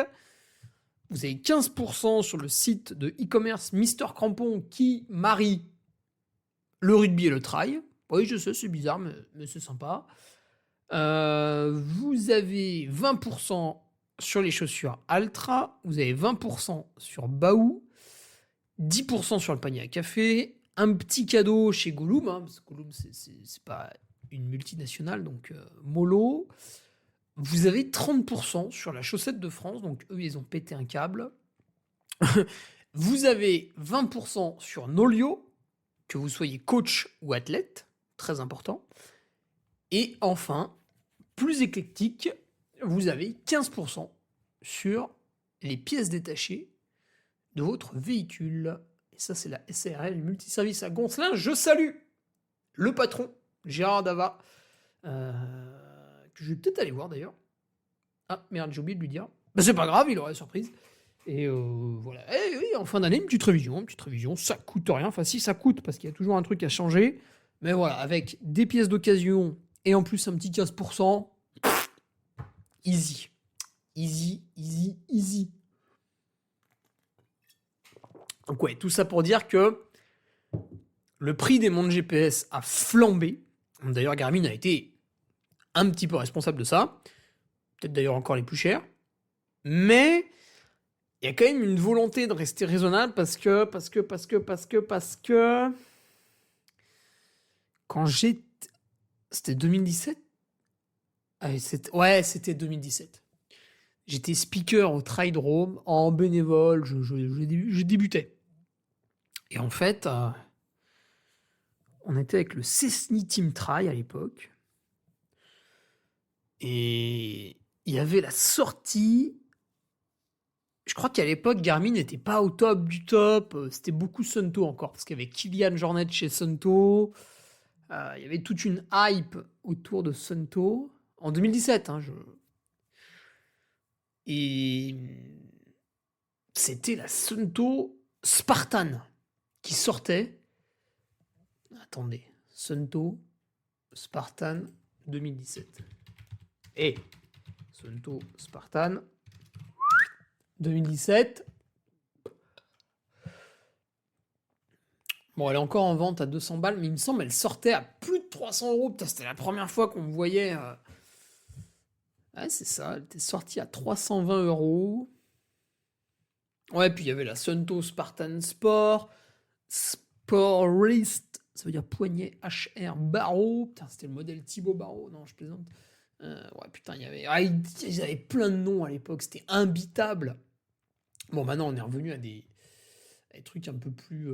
Vous avez 15% sur le site de e-commerce Mister Crampon qui marie le rugby et le trail. Oui, je sais, c'est bizarre, mais c'est sympa. Vous avez 20% sur les chaussures Altra. Vous avez 20% sur Baou. 10% sur le panier à café. Un petit cadeau chez Gollum. Parce que Gollum, c'est pas une multinationale, donc mollo. Vous avez 30% sur la chaussette de France. Donc eux, ils ont pété un câble. Vous avez 20% sur Nolio, que vous soyez coach ou athlète. Très important. Et enfin, plus éclectique, vous avez 15% sur les pièces détachées de votre véhicule. Et ça, c'est la SARL Multiservice à Goncelin. Je salue le patron, Gérard Dava, que je vais peut-être aller voir d'ailleurs. Ah, merde, j'ai oublié de lui dire. Ben, c'est pas grave, il aura la surprise. Et voilà. Et oui, en fin d'année, une petite révision, ça coûte rien. Enfin, si, ça coûte, parce qu'il y a toujours un truc à changer. Mais voilà, avec des pièces d'occasion et en plus un petit 15%, easy. Easy, easy, easy. Donc ouais, tout ça pour dire que le prix des montres GPS a flambé. D'ailleurs, Garmin a été un petit peu responsable de ça. Peut-être d'ailleurs encore les plus chers. Mais il y a quand même une volonté de rester raisonnable parce que quand j'étais... C'était 2017 ? C'était 2017. J'étais speaker au Tridrome en bénévole, je débutais. Et en fait, on était avec le Cessny Team Tri à l'époque. Et il y avait la sortie. Je crois qu'à l'époque, Garmin n'était pas au top du top. C'était beaucoup Suunto encore, parce qu'il y avait Kylian Jornet chez Suunto. Il y avait toute une hype autour de Suunto. En 2017, Et c'était la Suunto Spartan qui sortait. Attendez, Suunto Spartan 2017. Et Suunto Spartan 2017. Bon, elle est encore en vente à 200 balles, mais il me semble qu'elle sortait à plus de 300 €. Putain, c'était la première fois qu'on me voyait. Ouais, c'est ça, elle était sortie à 320 €. Ouais, puis il y avait la Sunto Spartan Sport, Sportist, ça veut dire poignet HR Barreau. Putain, c'était le modèle Thibaut Barreau. Non, je plaisante. Ouais, putain, il y avait. Ils avaient plein de noms à l'époque, c'était imbitable. Bon, maintenant, on est revenu à des trucs un peu plus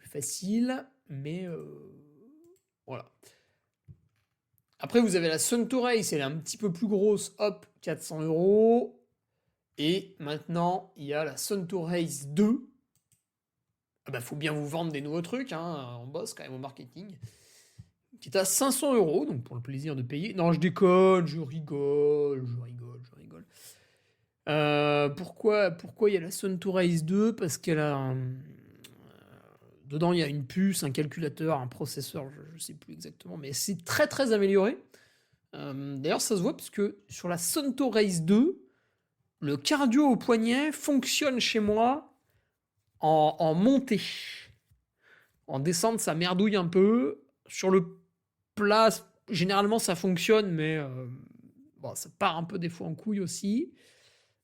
faciles, mais voilà. Après, vous avez la Sunto Race, elle est un petit peu plus grosse, hop, 400 €. Et maintenant, il y a la Sunto Race 2. Ah bah, faut bien vous vendre des nouveaux trucs, hein, on bosse quand même au marketing. Qui est à 500 €, donc pour le plaisir de payer. Non, je déconne, je rigole. Pourquoi il y a la Sunto Race 2? Parce qu'elle a dedans, il y a une puce, un calculateur, un processeur, je sais plus exactement, mais c'est très très amélioré. D'ailleurs, ça se voit parce que sur la Sunto Race 2, le cardio au poignet fonctionne chez moi en montée. En descente, ça merdouille un peu. Sur le plat, généralement, ça fonctionne, mais bon, ça part un peu des fois en couille aussi.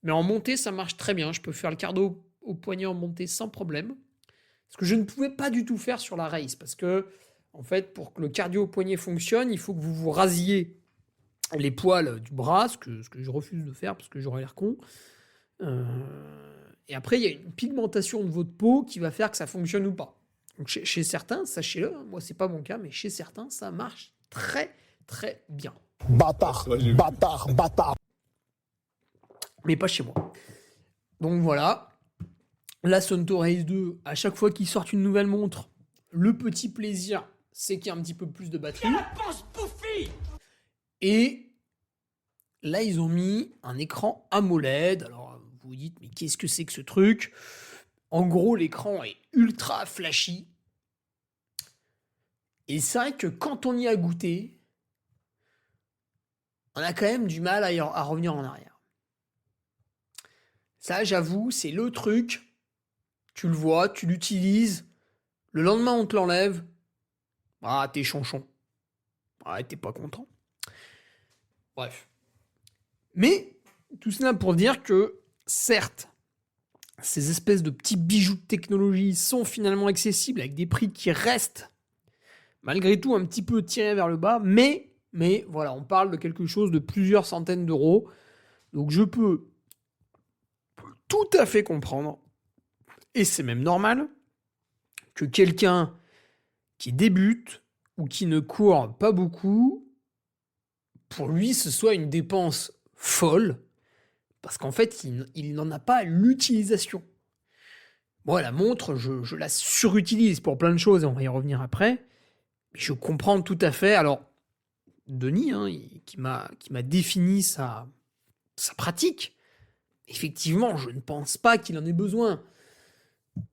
Mais en montée, ça marche très bien. Je peux faire le cardio au poignet en montée sans problème. Ce que je ne pouvais pas du tout faire sur la race. Parce que, en fait, pour que le cardio au poignet fonctionne, il faut que vous vous rasiez les poils du bras, ce que je refuse de faire parce que j'aurais l'air con. Et après, il y a une pigmentation de votre peau qui va faire que ça fonctionne ou pas. Donc chez certains, sachez-le, moi c'est pas mon cas, mais chez certains, ça marche très très bien. Bâtard. Mais pas chez moi. Donc voilà. La Sunto Race 2, à chaque fois qu'ils sortent une nouvelle montre, le petit plaisir, c'est qu'il y a un petit peu plus de batterie. Et là, ils ont mis un écran AMOLED. Alors, vous vous dites, mais qu'est-ce que c'est que ce truc? En gros, l'écran est ultra flashy. Et c'est vrai que quand on y a goûté, on a quand même du mal à revenir en arrière. Ça, j'avoue, c'est le truc. Tu le vois, tu l'utilises. Le lendemain, on te l'enlève. Ah, t'es chonchon. Ah, t'es pas content. Bref. Mais, tout cela pour dire que, certes, ces espèces de petits bijoux de technologie sont finalement accessibles avec des prix qui restent, malgré tout, un petit peu tirés vers le bas. Mais voilà, on parle de quelque chose de plusieurs centaines d'euros. Donc, je peux tout à fait comprendre, et c'est même normal, que quelqu'un qui débute ou qui ne court pas beaucoup, pour lui, ce soit une dépense folle, parce qu'en fait, il n'en a pas l'utilisation. Moi, la montre, je la surutilise pour plein de choses, et on va y revenir après, mais je comprends tout à fait. Alors, Denis, qui m'a défini sa pratique, effectivement, je ne pense pas qu'il en ait besoin.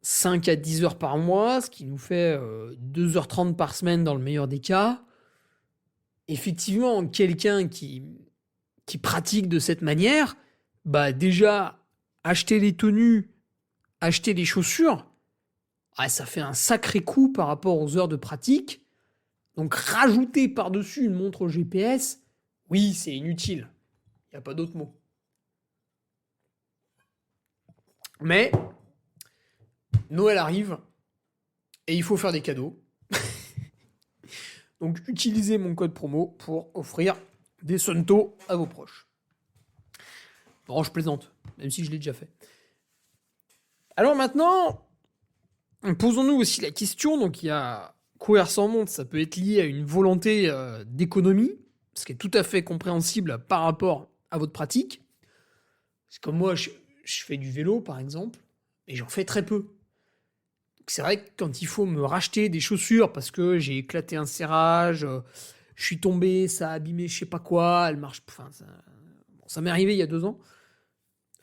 5 à 10 heures par mois, ce qui nous fait 2h30 par semaine dans le meilleur des cas. Effectivement, quelqu'un qui pratique de cette manière, bah déjà, acheter les tenues, acheter les chaussures, ça fait un sacré coup par rapport aux heures de pratique. Donc rajouter par-dessus une montre au GPS, oui, c'est inutile. Il n'y a pas d'autre mot. Mais Noël arrive et il faut faire des cadeaux. Donc utilisez mon code promo pour offrir des Sunto à vos proches. Non, je plaisante, même si je l'ai déjà fait. Alors maintenant, posons-nous aussi la question. Donc il y a courir sans montre, ça peut être lié à une volonté d'économie, ce qui est tout à fait compréhensible par rapport à votre pratique. C'est comme moi, je fais du vélo par exemple, et j'en fais très peu. Donc c'est vrai que quand il faut me racheter des chaussures parce que j'ai éclaté un serrage, je suis tombé, ça a abîmé je sais pas quoi, elle marche. Enfin, ça m'est arrivé il y a 2 ans.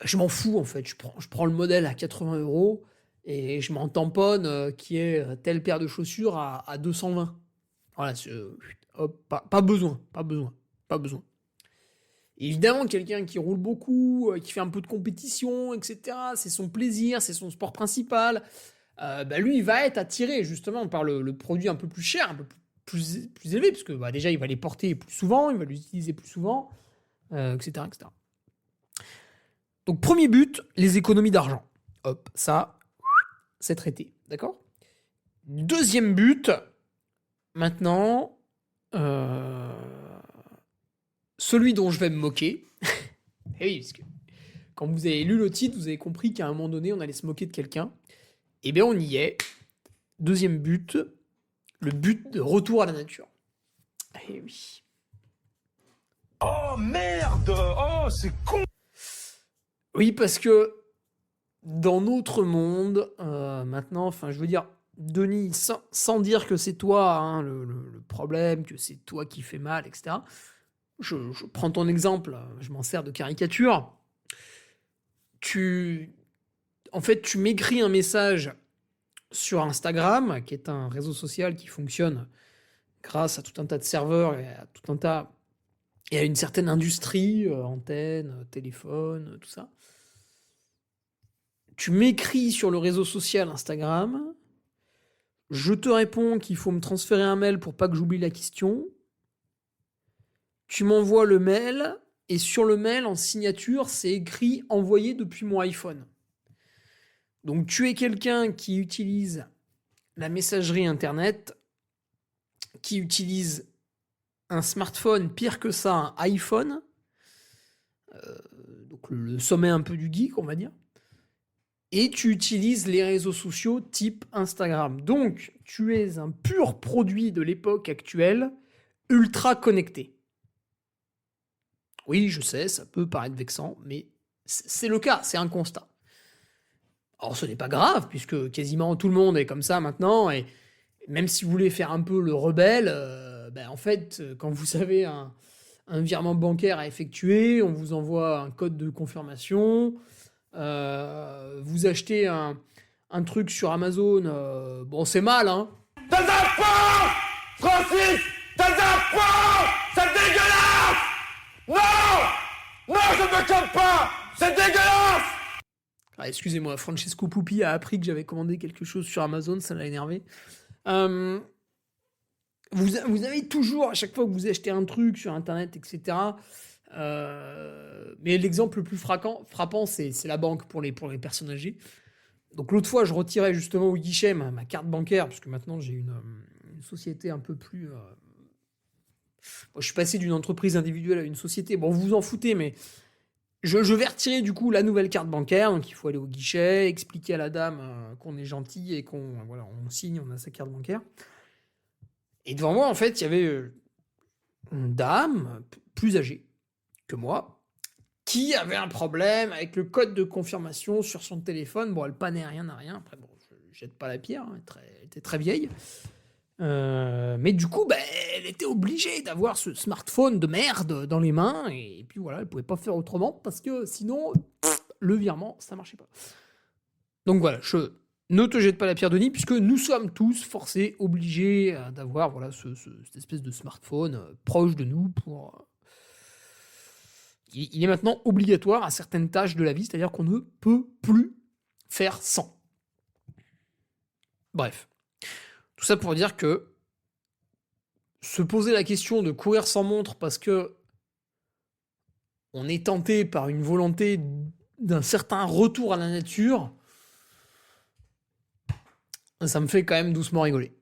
Je m'en fous en fait. Je prends le modèle à 80 € et je m'en tamponne qui est telle paire de chaussures à 220. Voilà, hop, pas besoin. Évidemment, quelqu'un qui roule beaucoup, qui fait un peu de compétition, etc., c'est son plaisir, c'est son sport principal, lui, il va être attiré justement par le produit un peu plus cher, un peu plus élevé, parce que déjà, il va les porter plus souvent, il va l'utiliser plus souvent, etc., etc. Donc, premier but, les économies d'argent. Hop, ça, c'est traité. D'accord ? Deuxième but, maintenant, celui dont je vais me moquer. Et oui, parce que quand vous avez lu le titre, vous avez compris qu'à un moment donné, on allait se moquer de quelqu'un. Eh bien, on y est. Deuxième but, le but de retour à la nature. Eh oui. Oh merde. Oh, c'est con. Oui, parce que dans notre monde, maintenant, enfin, je veux dire, Denis, sans dire que c'est toi hein, le problème, que c'est toi qui fais mal, etc. Je prends ton exemple, je m'en sers de caricature. En fait, tu m'écris un message sur Instagram, qui est un réseau social qui fonctionne grâce à tout un tas de serveurs et à tout un tas et à une certaine industrie, antenne, téléphone, tout ça. Tu m'écris sur le réseau social Instagram, je te réponds qu'il faut me transférer un mail pour pas que j'oublie la question. Tu m'envoies le mail et sur le mail en signature, c'est écrit envoyé depuis mon iPhone. Donc tu es quelqu'un qui utilise la messagerie internet, qui utilise un smartphone, pire que ça, un iPhone, donc le sommet un peu du geek, on va dire, et tu utilises les réseaux sociaux type Instagram. Donc tu es un pur produit de l'époque actuelle, ultra connecté. Oui, je sais, ça peut paraître vexant, mais c'est le cas, c'est un constat. Alors ce n'est pas grave, puisque quasiment tout le monde est comme ça maintenant, et même si vous voulez faire un peu le rebelle, en fait, quand vous avez un virement bancaire à effectuer, on vous envoie un code de confirmation, vous achetez un truc sur Amazon, bon c'est mal, hein. T'as un pain, Francis. T'as un pain. C'est dégueulasse. Non, non, je ne me calme pas. C'est dégueulasse. Ah, excusez-moi, Francesco Pupi a appris que j'avais commandé quelque chose sur Amazon, ça l'a énervé. Vous avez toujours, à chaque fois que vous achetez un truc sur Internet, etc. Mais l'exemple le plus frappant, c'est la banque pour les personnes âgées. Donc l'autre fois, je retirais justement au guichet ma carte bancaire, parce que maintenant j'ai une société un peu plus... Bon, je suis passé d'une entreprise individuelle à une société. Bon, vous vous en foutez, mais je vais retirer du coup la nouvelle carte bancaire. Donc il faut aller au guichet, expliquer à la dame qu'on est gentil et qu'on signe, on a sa carte bancaire. Et devant moi, en fait, il y avait une dame plus âgée que moi qui avait un problème avec le code de confirmation sur son téléphone. Bon, elle pannait rien à rien. Après, bon, je jette pas la pierre, hein, elle était très vieille. Mais du coup, elle était obligée d'avoir ce smartphone de merde dans les mains. Et puis voilà, elle pouvait pas faire autrement parce que sinon, le virement, ça marchait pas. Donc voilà, ne te jette pas la pierre, Denis, puisque nous sommes tous forcés, obligés d'avoir voilà, cette espèce de smartphone proche de nous pour... Il est maintenant obligatoire à certaines tâches de la vie, c'est-à-dire qu'on ne peut plus faire sans. Bref. Tout ça pour dire que se poser la question de courir sans montre parce que on est tenté par une volonté d'un certain retour à la nature, ça me fait quand même doucement rigoler.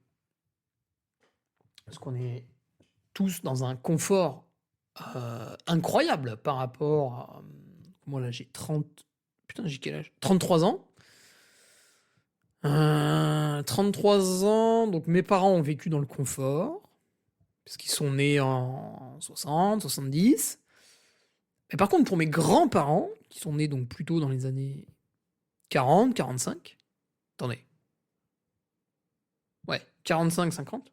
Parce qu'on est tous dans un confort incroyable par rapport à... Moi là j'ai 30... Putain j'ai quel âge ? 33 ans. 33 ans, donc mes parents ont vécu dans le confort, parce qu'ils sont nés en 60, 70. Mais par contre, pour mes grands-parents, qui sont nés donc plutôt dans les années 40, 45, attendez. Ouais, 45, 50.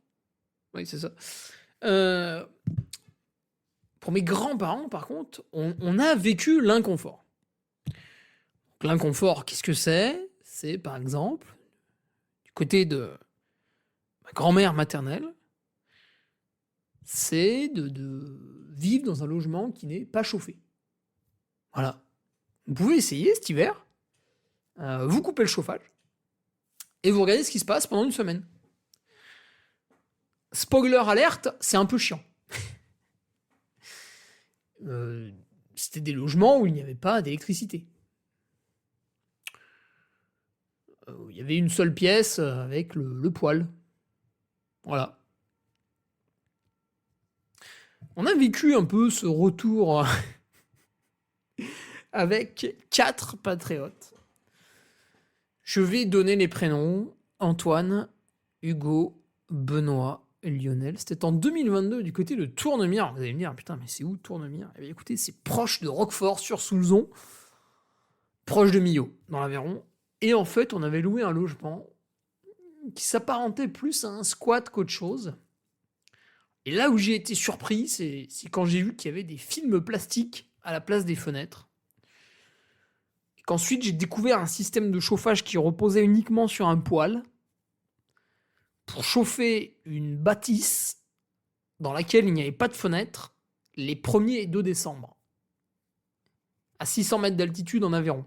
Oui, c'est ça. Pour mes grands-parents, par contre, on a vécu l'inconfort. Donc, l'inconfort, qu'est-ce que c'est ? C'est, par exemple... côté de ma grand-mère maternelle, c'est de vivre dans un logement qui n'est pas chauffé. Voilà. Vous pouvez essayer cet hiver, vous coupez le chauffage, et vous regardez ce qui se passe pendant une semaine. Spoiler alerte, c'est un peu chiant. C'était des logements où il n'y avait pas d'électricité. il y avait une seule pièce avec le poêle. Voilà. On a vécu un peu ce retour avec 4 patriotes. Je vais donner les prénoms. Antoine, Hugo, Benoît, Lionel. C'était en 2022 du côté de Tournemire. Vous allez me dire, putain, mais c'est où Tournemire? Eh bien, écoutez, c'est proche de Roquefort-sur-Soulzon, proche de Millau, dans l'Aveyron. Et en fait, on avait loué un logement qui s'apparentait plus à un squat qu'autre chose. Et là où j'ai été surpris, c'est quand j'ai vu qu'il y avait des films plastiques à la place des fenêtres. Et qu'ensuite, j'ai découvert un système de chauffage qui reposait uniquement sur un poêle pour chauffer une bâtisse dans laquelle il n'y avait pas de fenêtre les 1er et 2 décembre. À 600 mètres d'altitude en Aveyron.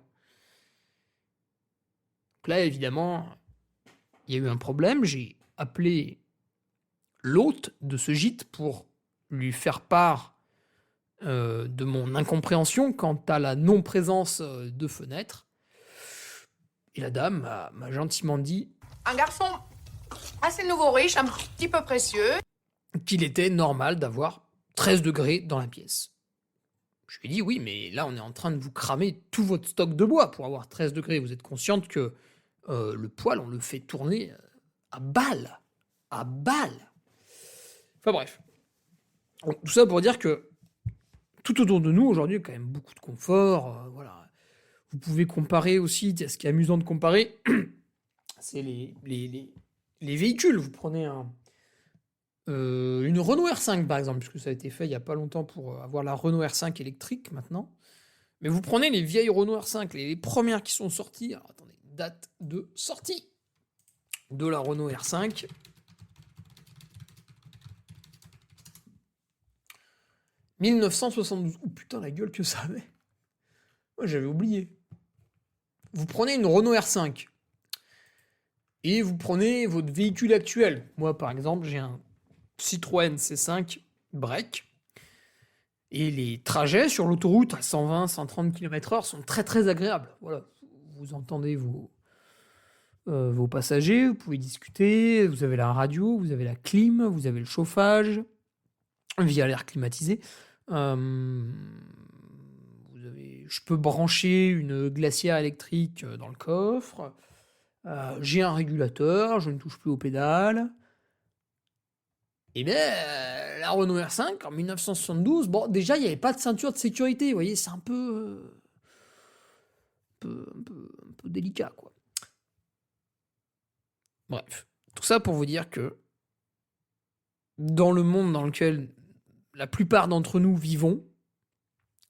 Donc là, évidemment, il y a eu un problème. J'ai appelé l'hôte de ce gîte pour lui faire part de mon incompréhension quant à la non-présence de fenêtres. Et la dame m'a gentiment dit Un garçon assez nouveau riche, un petit peu précieux. qu'il était normal d'avoir 13 degrés dans la pièce. Je lui ai dit oui, mais là on est en train de vous cramer tout votre stock de bois pour avoir 13 degrés. Vous êtes consciente que le poêle, on le fait tourner à balle. À balle. Enfin bref. Donc, tout ça pour dire que tout autour de nous, aujourd'hui, il y a quand même beaucoup de confort. Voilà. Vous pouvez comparer aussi, ce qui est amusant de comparer, c'est les véhicules. Vous prenez une Renault R5, par exemple, puisque ça a été fait il n'y a pas longtemps pour avoir la Renault R5 électrique maintenant. Mais vous prenez les vieilles Renault R5, les premières qui sont sorties. Alors, attendez, date de sortie de la Renault R5. « 1972. » Oh putain, la gueule que ça avait. Moi, j'avais oublié. Vous prenez une Renault R5 et vous prenez votre véhicule actuel. Moi, par exemple, j'ai un Citroën C5 Break. Et les trajets sur l'autoroute à 120, 130 km/h sont très très agréables. Voilà. Vous entendez vos passagers, vous pouvez discuter, vous avez la radio, vous avez la clim, vous avez le chauffage via l'air climatisé. Je peux brancher une glacière électrique dans le coffre. J'ai un régulateur, je ne touche plus aux pédales. Et bien, la Renault R5, en 1972, bon, déjà, il n'y avait pas de ceinture de sécurité. Vous voyez, c'est un peu délicat, quoi. Bref, tout ça pour vous dire que dans le monde dans lequel la plupart d'entre nous vivons,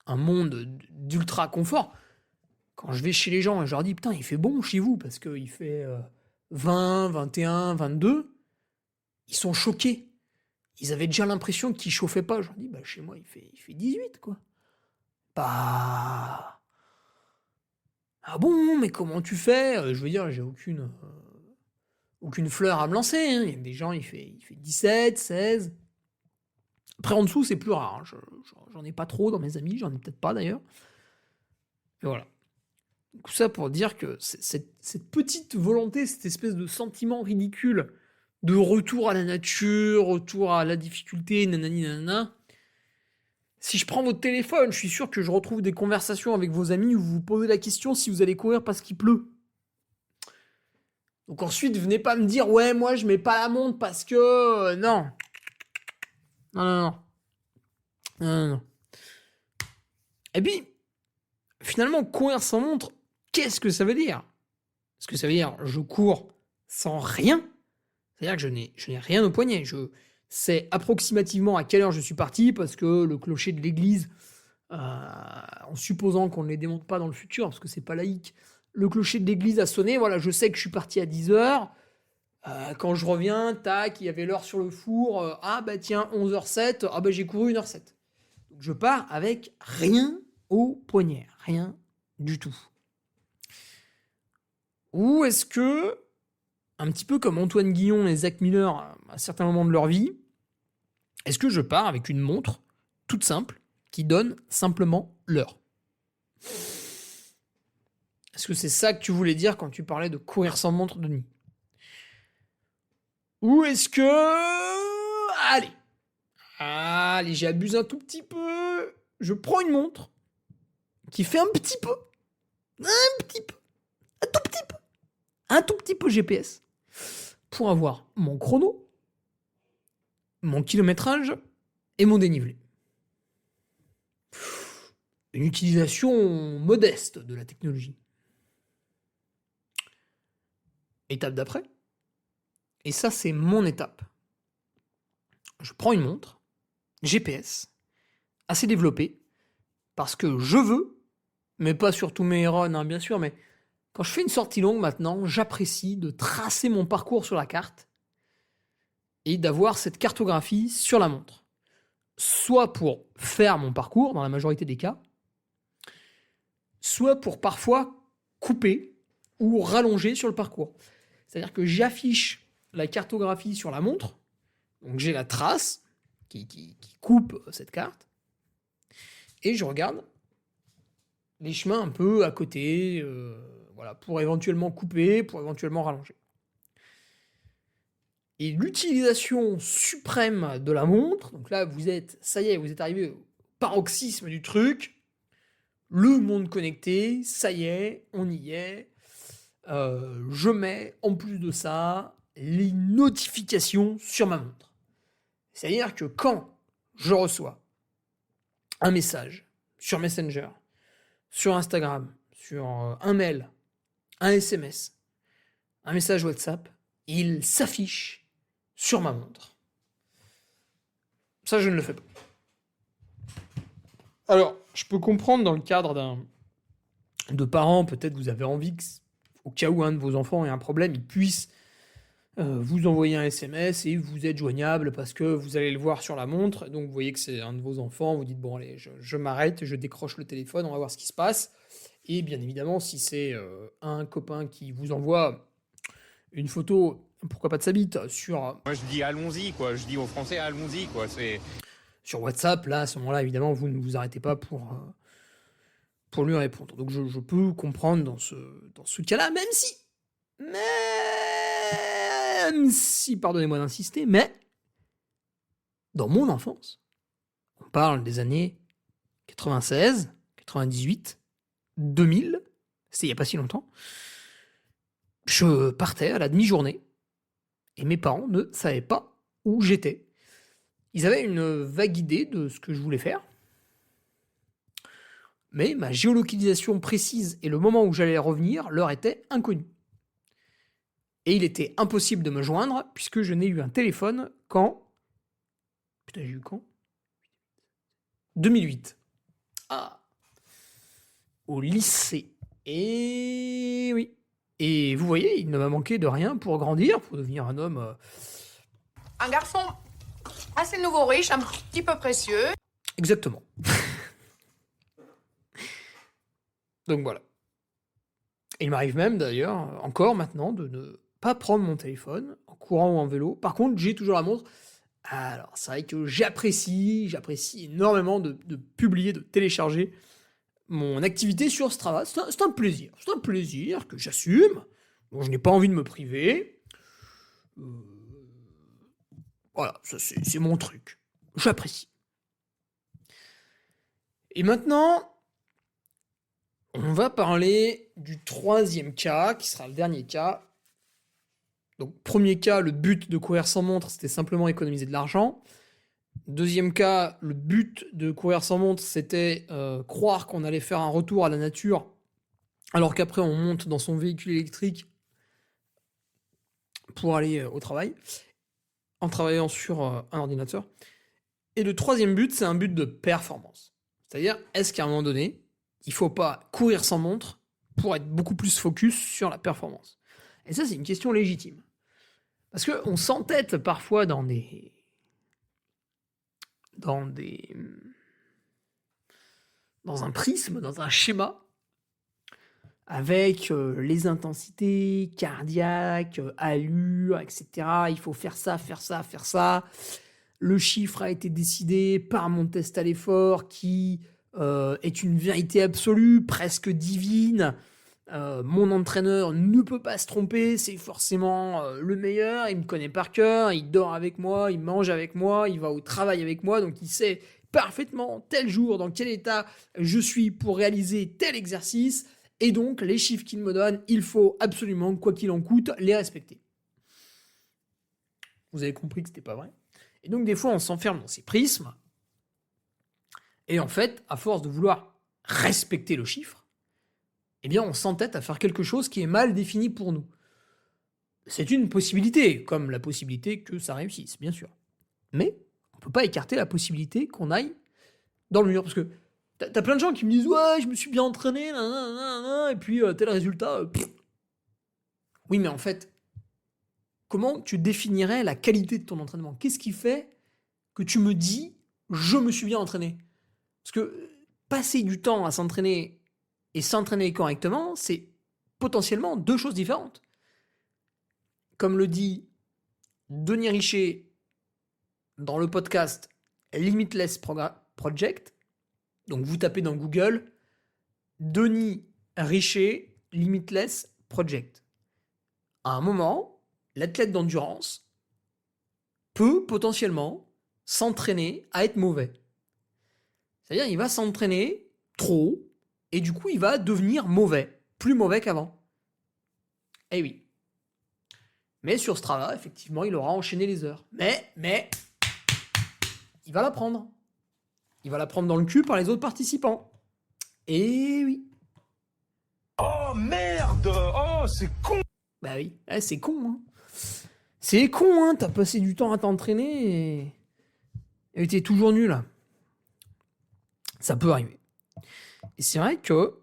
un monde d'ultra confort, quand je vais chez les gens et je leur dis « Putain, il fait bon chez vous parce qu'il fait 20, 21, 22 », ils sont choqués. Ils avaient déjà l'impression qu'il chauffait pas. Je leur dis, bah, chez moi, il fait 18, quoi. Bah. Ah bon, mais comment tu fais? Je veux dire, j'ai aucune fleur à me lancer. Hein. Il y a des gens, il fait 17, 16. Après, en dessous, c'est plus rare. Hein. J'en ai pas trop dans mes amis. J'en ai peut-être pas, d'ailleurs. Et voilà. Tout ça pour dire que cette petite volonté, cette espèce de sentiment ridicule de retour à la nature, retour à la difficulté, nanani nanana. Si je prends votre téléphone, je suis sûr que je retrouve des conversations avec vos amis où vous vous posez la question si vous allez courir parce qu'il pleut. Donc ensuite, venez pas me dire « Ouais, moi, je mets pas la montre parce que... Non. Non. Et puis, finalement, courir sans montre, qu'est-ce que ça veut dire? Est-ce que ça veut dire je cours sans rien? C'est-à-dire que je n'ai rien au poignet. Je sais approximativement à quelle heure je suis parti parce que le clocher de l'église, en supposant qu'on ne les démonte pas dans le futur, parce que c'est pas laïque, le clocher de l'église a sonné. Voilà, je sais que je suis parti à 10h. Quand je reviens, tac, il y avait l'heure sur le four. Ah bah tiens, 11h07. Ah bah j'ai couru 1h07. Donc je pars avec rien au poignet. Rien du tout. Ou est-ce que, un petit peu comme Antoine Guillon et Zach Miller à certains moments de leur vie, est-ce que je pars avec une montre toute simple qui donne simplement l'heure? Est-ce que c'est ça que tu voulais dire quand tu parlais de courir sans montre de nuit? Ou est-ce que... Allez, j'abuse un tout petit peu. Je prends une montre qui fait un tout petit peu, un tout petit peu GPS pour avoir mon chrono, mon kilométrage et mon dénivelé. Une utilisation modeste de la technologie. Étape d'après. Et ça, c'est mon étape. Je prends une montre, GPS, assez développée, parce que je veux, mais pas sur tous mes runs, hein, bien sûr, mais quand je fais une sortie longue maintenant, j'apprécie de tracer mon parcours sur la carte et d'avoir cette cartographie sur la montre. Soit pour faire mon parcours, dans la majorité des cas, soit pour parfois couper ou rallonger sur le parcours. C'est-à-dire que j'affiche la cartographie sur la montre, donc j'ai la trace qui coupe cette carte, et je regarde les chemins un peu à côté, voilà, pour éventuellement couper, pour éventuellement rallonger. Et l'utilisation suprême de la montre, donc là vous êtes arrivé au paroxysme du truc, le monde connecté, ça y est, on y est. Je mets en plus de ça les notifications sur ma montre. C'est-à-dire que quand je reçois un message sur Messenger, sur Instagram, sur un mail, un SMS, un message WhatsApp, il s'affiche sur ma montre. Ça, je ne le fais pas. Alors, je peux comprendre dans le cadre de parents, peut-être vous avez envie que, au cas où un de vos enfants ait un problème, il puisse vous envoyer un SMS et vous êtes joignable parce que vous allez le voir sur la montre. Donc, vous voyez que c'est un de vos enfants, vous dites, bon, allez, je m'arrête, je décroche le téléphone, on va voir ce qui se passe. Et bien évidemment, si c'est un copain qui vous envoie une photo, pourquoi pas de sa bite, sur... Moi, je dis allons-y, quoi. Je dis aux Français, allons-y, quoi. C'est... Sur WhatsApp, là, à ce moment-là, évidemment, vous ne vous arrêtez pas pour lui répondre. Donc, je peux comprendre dans ce cas-là, même si, pardonnez-moi d'insister, mais dans mon enfance, on parle des années 96, 98, 2000, c'était il n'y a pas si longtemps, je partais à la demi-journée et mes parents ne savaient pas où j'étais. Ils avaient une vague idée de ce que je voulais faire, mais ma géolocalisation précise et le moment où j'allais revenir leur étaient inconnus. Et il était impossible de me joindre puisque je n'ai eu un téléphone qu'en... Putain, j'ai eu quand 2008. Ah. Au lycée. Et oui. Et vous voyez, il ne m'a manqué de rien pour grandir, pour devenir un homme... Un garçon assez nouveau riche, un petit peu précieux. Exactement. Donc voilà. Il m'arrive même d'ailleurs, encore maintenant, de ne pas prendre mon téléphone en courant ou en vélo. Par contre, j'ai toujours la montre. Alors, c'est vrai que j'apprécie énormément de publier, de télécharger mon activité sur Strava. C'est un plaisir. C'est un plaisir que j'assume, dont je n'ai pas envie de me priver. Voilà, ça c'est mon truc. J'apprécie. Et maintenant, on va parler du troisième cas, qui sera le dernier cas. Donc, premier cas, le but de courir sans montre, c'était simplement économiser de l'argent. Deuxième cas, le but de courir sans montre, c'était croire qu'on allait faire un retour à la nature, alors qu'après, on monte dans son véhicule électrique pour aller au travail, en travaillant sur un ordinateur. Et le troisième but, c'est un but de performance. C'est-à-dire, est-ce qu'à un moment donné, il ne faut pas courir sans montre pour être beaucoup plus focus sur la performance? Et ça, c'est une question légitime. Parce qu'on s'entête parfois dans un prisme, dans un schéma, avec les intensités cardiaques, allure, etc. Il faut faire ça, faire ça, faire ça. Le chiffre a été décidé par mon test à l'effort qui est une vérité absolue, presque divine. Mon entraîneur ne peut pas se tromper, c'est forcément le meilleur, il me connaît par cœur, il dort avec moi, il mange avec moi, il va au travail avec moi, donc il sait parfaitement tel jour dans quel état je suis pour réaliser tel exercice, et donc les chiffres qu'il me donne, il faut absolument, quoi qu'il en coûte, les respecter. Vous avez compris que c'était pas vrai. Et donc des fois on s'enferme dans ces prismes, et en fait, à force de vouloir respecter le chiffre, eh bien, on s'entête à faire quelque chose qui est mal défini pour nous. C'est une possibilité, comme la possibilité que ça réussisse, bien sûr. Mais on ne peut pas écarter la possibilité qu'on aille dans le mur. Parce que t'as plein de gens qui me disent « Ouais, je me suis bien entraîné, et puis tel résultat... Oui, mais en fait, comment tu définirais la qualité de ton entraînement ? Qu'est-ce qui fait que tu me dis « Je me suis bien entraîné » ? Parce que passer du temps à s'entraîner et s'entraîner correctement, c'est potentiellement deux choses différentes. Comme le dit Denis Richer dans le podcast Limitless Project, donc vous tapez dans Google Denis Richer Limitless Project. À un moment, l'athlète d'endurance peut potentiellement s'entraîner à être mauvais. C'est-à-dire, il va s'entraîner trop, et du coup, il va devenir mauvais, plus mauvais qu'avant. Eh oui. Mais sur Strava, effectivement, il aura enchaîné les heures. Mais, il va la prendre. Il va la prendre dans le cul par les autres participants. Eh oui. Oh merde! Oh, c'est con! Bah oui, c'est con, hein. C'est con, hein. T'as passé du temps à t'entraîner et t'es toujours nul. Ça peut arriver. Et c'est vrai que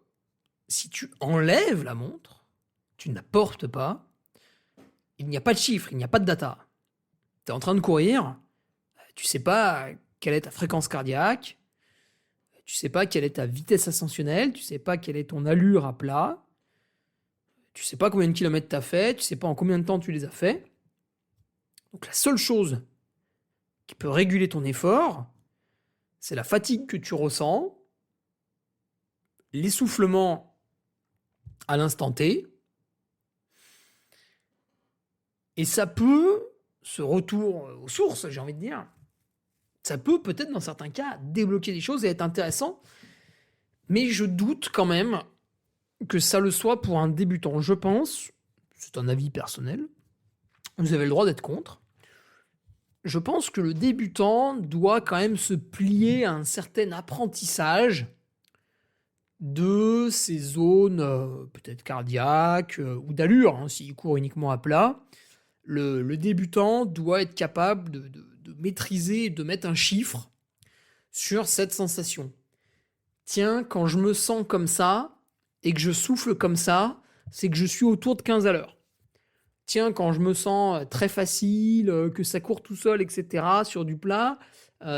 si tu enlèves la montre, tu ne la portes pas, il n'y a pas de chiffre, il n'y a pas de data. Tu es en train de courir, tu sais pas quelle est ta fréquence cardiaque, tu sais pas quelle est ta vitesse ascensionnelle, tu sais pas quelle est ton allure à plat, tu sais pas combien de kilomètres tu as fait, tu sais pas en combien de temps tu les as fait. Donc la seule chose qui peut réguler ton effort, c'est la fatigue que tu ressens, l'essoufflement à l'instant T, et ça peut, ce retour aux sources, j'ai envie de dire, ça peut peut-être dans certains cas débloquer des choses et être intéressant, mais je doute quand même que ça le soit pour un débutant. Je pense, c'est un avis personnel, vous avez le droit d'être contre, je pense que le débutant doit quand même se plier à un certain apprentissage de ces zones peut-être cardiaques ou d'allure, hein, s'il court uniquement à plat. Le débutant doit être capable de maîtriser, de mettre un chiffre sur cette sensation. Tiens, quand je me sens comme ça et que je souffle comme ça, c'est que je suis autour de 15 à l'heure. Tiens, quand je me sens très facile, que ça court tout seul, etc., sur du plat,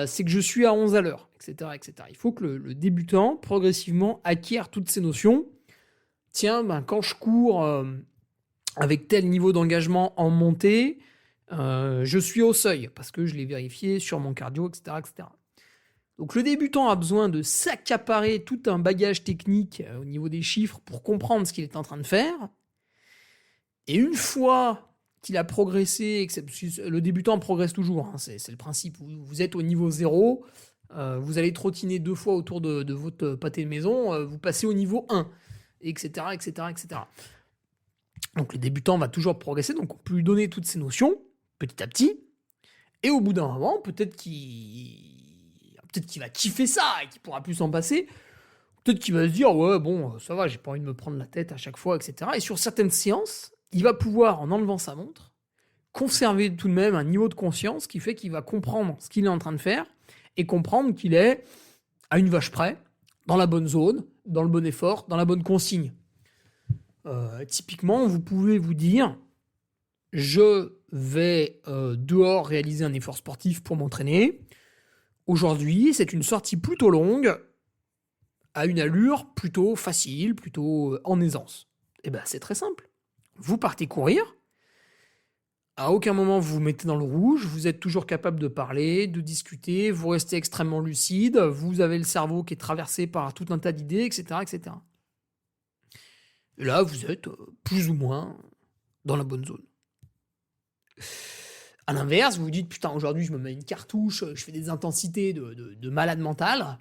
c'est que je suis à 11 à l'heure, etc., etc. Il faut que le débutant, progressivement, acquiert toutes ces notions. Tiens, quand je cours avec tel niveau d'engagement en montée, je suis au seuil, parce que je l'ai vérifié sur mon cardio, etc., etc. Donc le débutant a besoin de s'accaparer tout un bagage technique au niveau des chiffres pour comprendre ce qu'il est en train de faire. Et une fois qu'il a progressé, le débutant progresse toujours, hein, c'est le principe, vous êtes au niveau 0, vous allez trottiner 2 fois autour de votre pâté de maison, vous passez au niveau 1, etc., etc., etc. Donc le débutant va toujours progresser, donc on peut lui donner toutes ces notions, petit à petit, et au bout d'un moment, peut-être qu'il va kiffer ça, et qu'il pourra plus s'en passer, peut-être qu'il va se dire, ouais, bon, ça va, j'ai pas envie de me prendre la tête à chaque fois, etc. Et sur certaines séances, il va pouvoir, en enlevant sa montre, conserver tout de même un niveau de conscience qui fait qu'il va comprendre ce qu'il est en train de faire et comprendre qu'il est à une vache près, dans la bonne zone, dans le bon effort, dans la bonne consigne. Typiquement, vous pouvez vous dire « Je vais dehors réaliser un effort sportif pour m'entraîner. Aujourd'hui, c'est une sortie plutôt longue, à une allure plutôt facile, plutôt en aisance. » Eh bien, c'est très simple. Vous partez courir, à aucun moment vous vous mettez dans le rouge, vous êtes toujours capable de parler, de discuter, vous restez extrêmement lucide, vous avez le cerveau qui est traversé par tout un tas d'idées, etc., etc. Et là, vous êtes plus ou moins dans la bonne zone. À l'inverse, vous vous dites, putain, aujourd'hui, je me mets une cartouche, je fais des intensités de malade mental.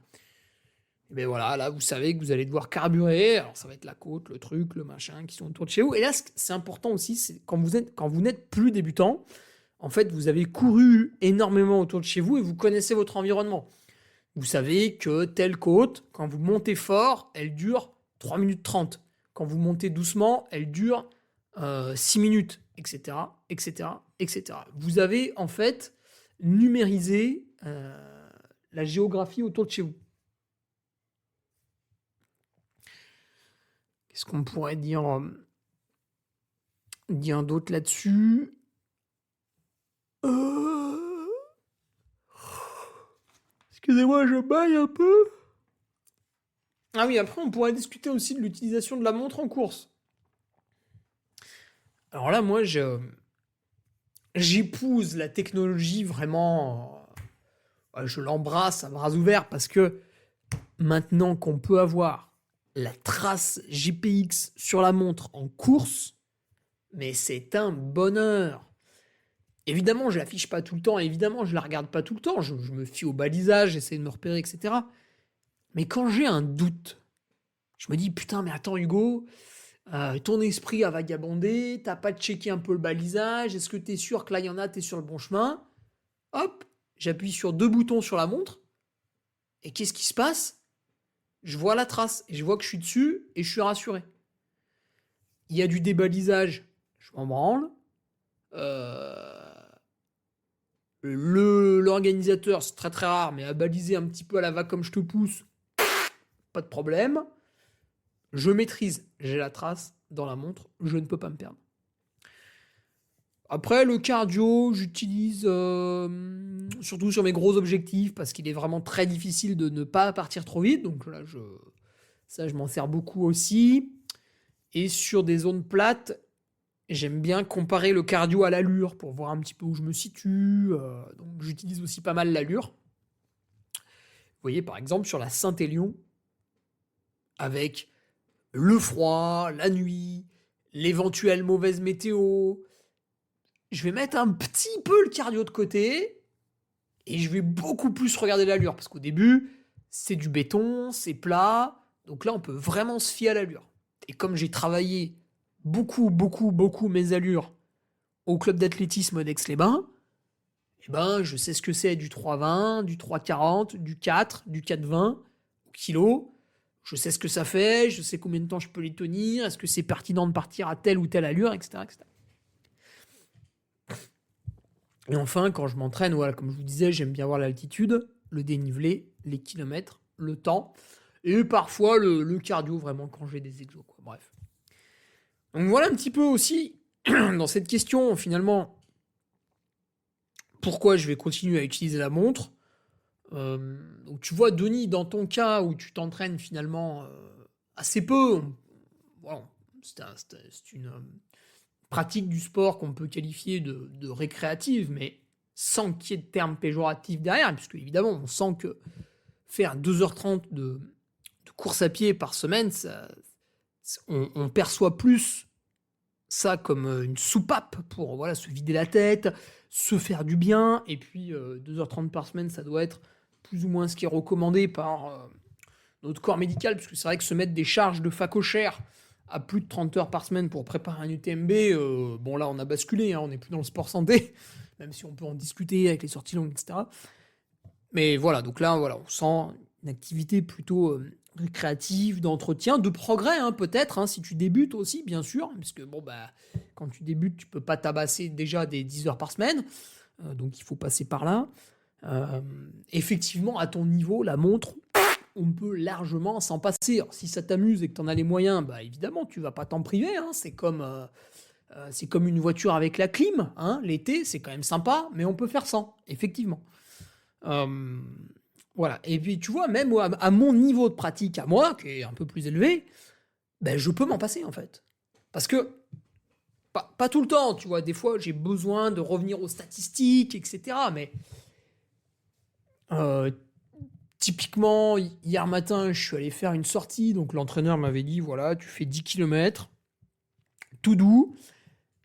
Et bien voilà, là, vous savez que vous allez devoir carburer. Alors, ça va être la côte, le truc, le machin qui sont autour de chez vous. Et là, c'est important aussi, c'est quand vous n'êtes plus débutant, en fait, vous avez couru énormément autour de chez vous et vous connaissez votre environnement. Vous savez que telle côte, quand vous montez fort, elle dure 3 minutes 30. Quand vous montez doucement, elle dure 6 minutes, etc., etc., etc. Vous avez en fait numérisé la géographie autour de chez vous. Qu'est-ce qu'on pourrait dire d'autre là-dessus? Excusez-moi, je baille un peu. Ah oui, après, on pourrait discuter aussi de l'utilisation de la montre en course. Alors là, moi, j'épouse la technologie vraiment. Je l'embrasse à bras ouverts parce que maintenant qu'on peut avoir la trace GPX sur la montre en course, mais c'est un bonheur. Évidemment, je l'affiche pas tout le temps, évidemment, je la regarde pas tout le temps, je me fie au balisage, j'essaie de me repérer, etc. Mais quand j'ai un doute, je me dis, putain, mais attends, Hugo, ton esprit a vagabondé, t'as pas checké un peu le balisage, est-ce que t'es sûr que là, il y en a, t'es sur le bon chemin? Hop, j'appuie sur 2 boutons sur la montre, et qu'est-ce qui se passe? Je vois la trace, et je vois que je suis dessus, et je suis rassuré. Il y a du débalisage, je m'en branle. L'organisateur, c'est très très rare, mais a balisé un petit peu à la va comme je te pousse, pas de problème. Je maîtrise, j'ai la trace dans la montre, je ne peux pas me perdre. Après, le cardio, j'utilise surtout sur mes gros objectifs parce qu'il est vraiment très difficile de ne pas partir trop vite. Donc là, je m'en sers beaucoup aussi. Et sur des zones plates, j'aime bien comparer le cardio à l'allure pour voir un petit peu où je me situe. Donc j'utilise aussi pas mal l'allure. Vous voyez, par exemple, sur la Saint-Élion, avec le froid, la nuit, l'éventuelle mauvaise météo, je vais mettre un petit peu le cardio de côté et je vais beaucoup plus regarder l'allure. Parce qu'au début, c'est du béton, c'est plat. Donc là, on peut vraiment se fier à l'allure. Et comme j'ai travaillé beaucoup mes allures au club d'athlétisme d'Aix-les-Bains, eh ben, je sais ce que c'est du 3,20, du 3,40, du 4, du 4,20 au kilo. Je sais ce que ça fait, je sais combien de temps je peux les tenir, est-ce que c'est pertinent de partir à telle ou telle allure, etc., etc. Et enfin, quand je m'entraîne, voilà, comme je vous disais, j'aime bien voir l'altitude, le dénivelé, les kilomètres, le temps, et parfois le cardio, vraiment, quand j'ai des exos, quoi. Bref. Donc voilà un petit peu aussi, dans cette question, finalement, pourquoi je vais continuer à utiliser la montre. Donc tu vois, Denis, dans ton cas où tu t'entraînes finalement assez peu, voilà, c'est une pratique du sport qu'on peut qualifier de récréative, mais sans qu'il y ait de terme péjoratif derrière, puisque évidemment, on sent que faire 2h30 de course à pied par semaine, on perçoit plus ça comme une soupape pour voilà, se vider la tête, se faire du bien, et puis 2h30 par semaine, ça doit être plus ou moins ce qui est recommandé par notre corps médical, puisque c'est vrai que se mettre des charges de facochère à plus de 30 heures par semaine pour préparer un UTMB, bon là on a basculé, hein, on n'est plus dans le sport santé, même si on peut en discuter avec les sorties longues, etc. Mais voilà, donc là voilà, on sent une activité plutôt récréative, d'entretien, de progrès hein, peut-être, hein, si tu débutes aussi, bien sûr, parce que bon bah quand tu débutes, tu peux pas tabasser déjà des 10 heures par semaine, donc il faut passer par là. Effectivement, à ton niveau, la montre, on peut largement s'en passer. Alors, si ça t'amuse et que tu en as les moyens, bah évidemment, tu vas pas t'en priver. Hein. C'est comme une voiture avec la clim. Hein. L'été, c'est quand même sympa, mais on peut faire sans, effectivement. Voilà. Et puis, tu vois, même à mon niveau de pratique, à moi, qui est un peu plus élevé, ben, je peux m'en passer, en fait. Parce que, pas tout le temps, tu vois, des fois, j'ai besoin de revenir aux statistiques, etc. Mais Typiquement, hier matin, je suis allé faire une sortie. Donc, l'entraîneur m'avait dit, voilà, tu fais 10 km, tout doux.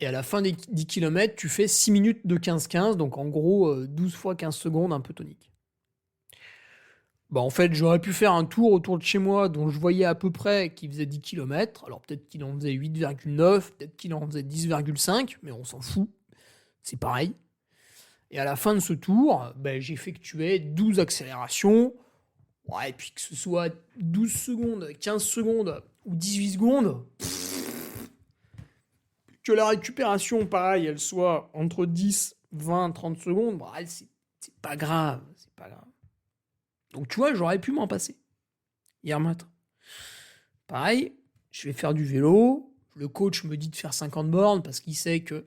Et à la fin des 10 km, tu fais 6 minutes de 15-15. Donc, en gros, 12 fois 15 secondes, un peu tonique. Bah, en fait, j'aurais pu faire un tour autour de chez moi dont je voyais à peu près qu'il faisait 10 km. Alors, peut-être qu'il en faisait 8,9, peut-être qu'il en faisait 10,5, mais on s'en fout. C'est pareil. Et à la fin de ce tour, bah, j'effectuais 12 accélérations. Ouais, et puis que ce soit 12 secondes, 15 secondes ou 18 secondes, que la récupération, pareil, elle soit entre 10, 20, 30 secondes, bah, c'est pas grave. C'est pas grave. Donc, tu vois, j'aurais pu m'en passer hier matin. Pareil, je vais faire du vélo. Le coach me dit de faire 50 bornes parce qu'il sait que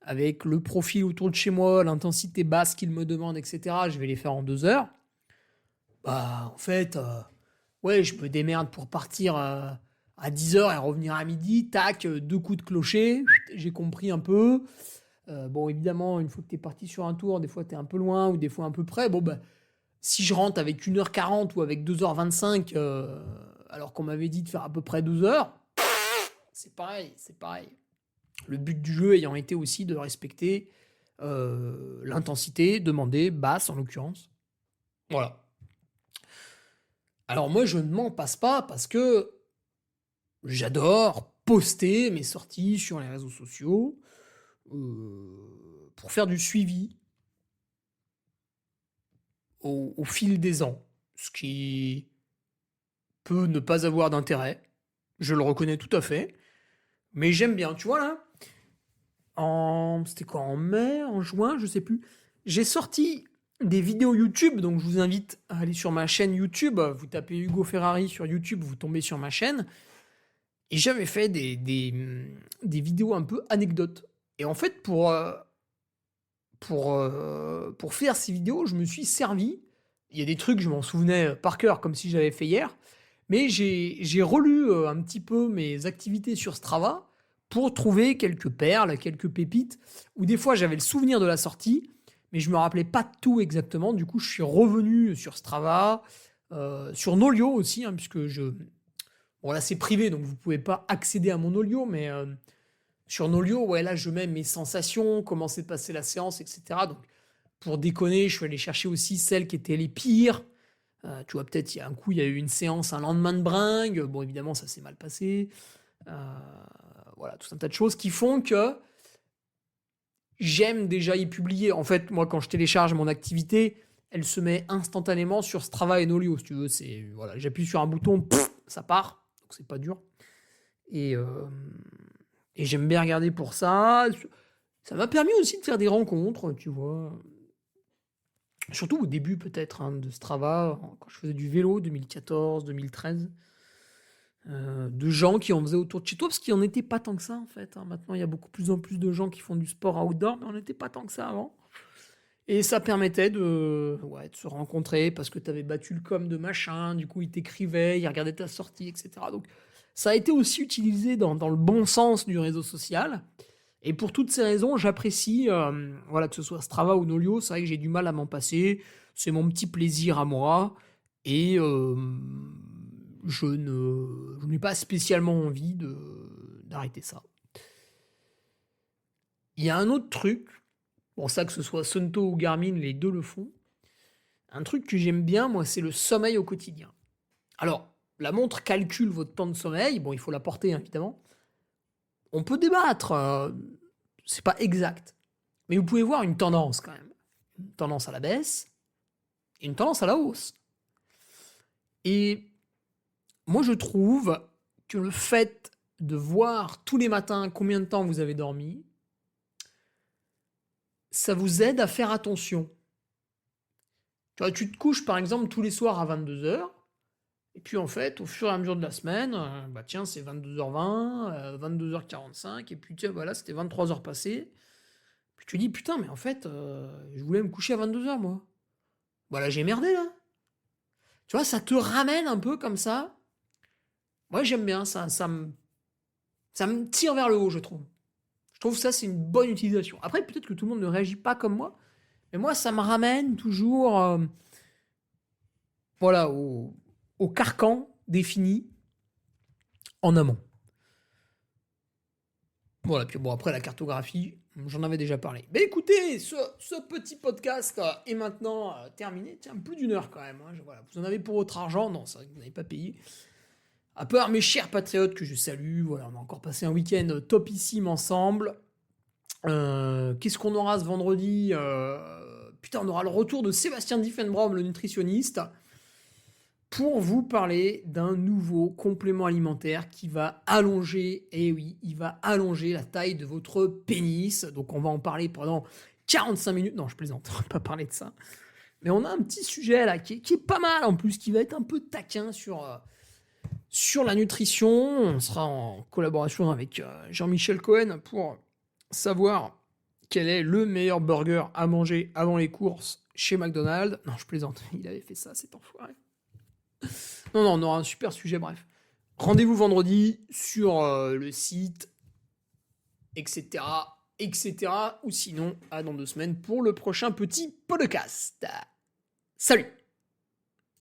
avec le profil autour de chez moi, l'intensité basse qu'il me demande, etc., je vais les faire en 2 heures. Bah, en fait, ouais, je me démerde pour partir à 10 heures et revenir à midi. Tac, 2 coups de clocher. J'ai compris un peu. Bon, évidemment, une fois que t'es parti sur un tour, des fois t'es un peu loin ou des fois un peu près. Bon, bah, si je rentre avec 1h40 ou avec 2h25, alors qu'on m'avait dit de faire à peu près 2 heures, c'est pareil, c'est pareil. Le but du jeu ayant été aussi de respecter l'intensité demandée, basse en l'occurrence. Voilà. Alors moi, je ne m'en passe pas parce que j'adore poster mes sorties sur les réseaux sociaux pour faire du suivi au fil des ans, ce qui peut ne pas avoir d'intérêt, je le reconnais tout à fait, mais j'aime bien, tu vois là, c'était quoi, en mai, en juin, je sais plus, j'ai sorti des vidéos YouTube, donc je vous invite à aller sur ma chaîne YouTube, vous tapez Hugo Ferrari sur YouTube, vous tombez sur ma chaîne, et j'avais fait des vidéos un peu anecdotes, et en fait pour faire ces vidéos, je me suis servi. Il y a des trucs, je m'en souvenais par cœur, comme si j'avais fait hier. Mais j'ai relu un petit peu mes activités sur Strava pour trouver quelques perles, quelques pépites, où des fois j'avais le souvenir de la sortie, mais je me rappelais pas tout exactement. Du coup, je suis revenu sur Strava, sur Nolio aussi, hein, puisque bon là c'est privé, donc vous pouvez pas accéder à mon Nolio, mais sur Nolio, ouais, là, je mets mes sensations, comment s'est passée la séance, etc. Donc, pour déconner, je suis allé chercher aussi celles qui étaient les pires. Tu vois, peut-être, il y a un coup, il y a eu une séance, un lendemain de bringue. Bon, évidemment, ça s'est mal passé. Voilà, tout un tas de choses qui font que j'aime déjà y publier. En fait, moi, quand je télécharge mon activité, elle se met instantanément sur Strava et Nolio, si tu veux. Voilà, j'appuie sur un bouton, ça part. Donc, c'est pas dur. Et j'aime bien regarder pour ça. Ça m'a permis aussi de faire des rencontres, tu vois. Surtout au début, peut-être, hein, de Strava, quand je faisais du vélo, 2014, 2013. De gens qui en faisaient autour de chez toi, parce qu'il n'y en était pas tant que ça, en fait. Hein. Maintenant, il y a beaucoup plus en plus de gens qui font du sport outdoor, mais on n'était pas tant que ça avant. Et ça permettait de se rencontrer, parce que tu avais battu le com de machin, du coup, ils t'écrivaient, ils regardaient ta sortie, etc. Donc, ça a été aussi utilisé dans le bon sens du réseau social. Et pour toutes ces raisons, j'apprécie que ce soit Strava ou Nolio. C'est vrai que j'ai du mal à m'en passer. C'est mon petit plaisir à moi. Et je n'ai pas spécialement envie d'arrêter ça. Il y a un autre truc. Bon, ça, que ce soit Sunto ou Garmin, les deux le font. Un truc que j'aime bien, moi, c'est le sommeil au quotidien. Alors, la montre calcule votre temps de sommeil. Bon, il faut la porter, hein, évidemment. On peut débattre. C'est pas exact. Mais vous pouvez voir une tendance, quand même. Une tendance à la baisse et une tendance à la hausse. Et moi, je trouve que le fait de voir tous les matins combien de temps vous avez dormi, ça vous aide à faire attention. Tu vois, tu te couches, par exemple, tous les soirs à 22h. Et puis en fait, au fur et à mesure de la semaine, tiens, c'est 22h20, 22h45, et puis tiens, voilà, c'était 23h passées. Puis tu dis, putain, mais en fait, je voulais me coucher à 22h, moi. Voilà, j'ai merdé, là. Tu vois, ça te ramène un peu comme ça. Moi, j'aime bien, ça me tire vers le haut, je trouve. Je trouve que ça, c'est une bonne utilisation. Après, peut-être que tout le monde ne réagit pas comme moi, mais moi, ça me ramène toujours voilà, au carcan défini en amont. Voilà, puis bon, après la cartographie, j'en avais déjà parlé. Mais écoutez, ce petit podcast est maintenant terminé. Tiens, plus d'une heure quand même. Hein. Voilà, vous en avez pour votre argent. Non, c'est vrai que vous n'avez pas payé. À part mes chers patriotes que je salue. Voilà, on a encore passé un week-end topissime ensemble. Qu'est-ce qu'on aura ce vendredi Putain, on aura le retour de Sébastien Diffenbrom, le nutritionniste, pour vous parler d'un nouveau complément alimentaire qui va allonger, et oui, il va allonger la taille de votre pénis. Donc on va en parler pendant 45 minutes. Non, je plaisante, on va pas parler de ça. Mais on a un petit sujet là qui est pas mal en plus, qui va être un peu taquin sur la nutrition. On sera en collaboration avec Jean-Michel Cohen pour savoir quel est le meilleur burger à manger avant les courses chez McDonald's. Non, je plaisante, il avait fait ça, cet enfoiré. Non, on aura un super sujet, bref. Rendez-vous vendredi sur le site, etc., etc. Ou sinon, à dans 2 semaines pour le prochain petit podcast. Salut!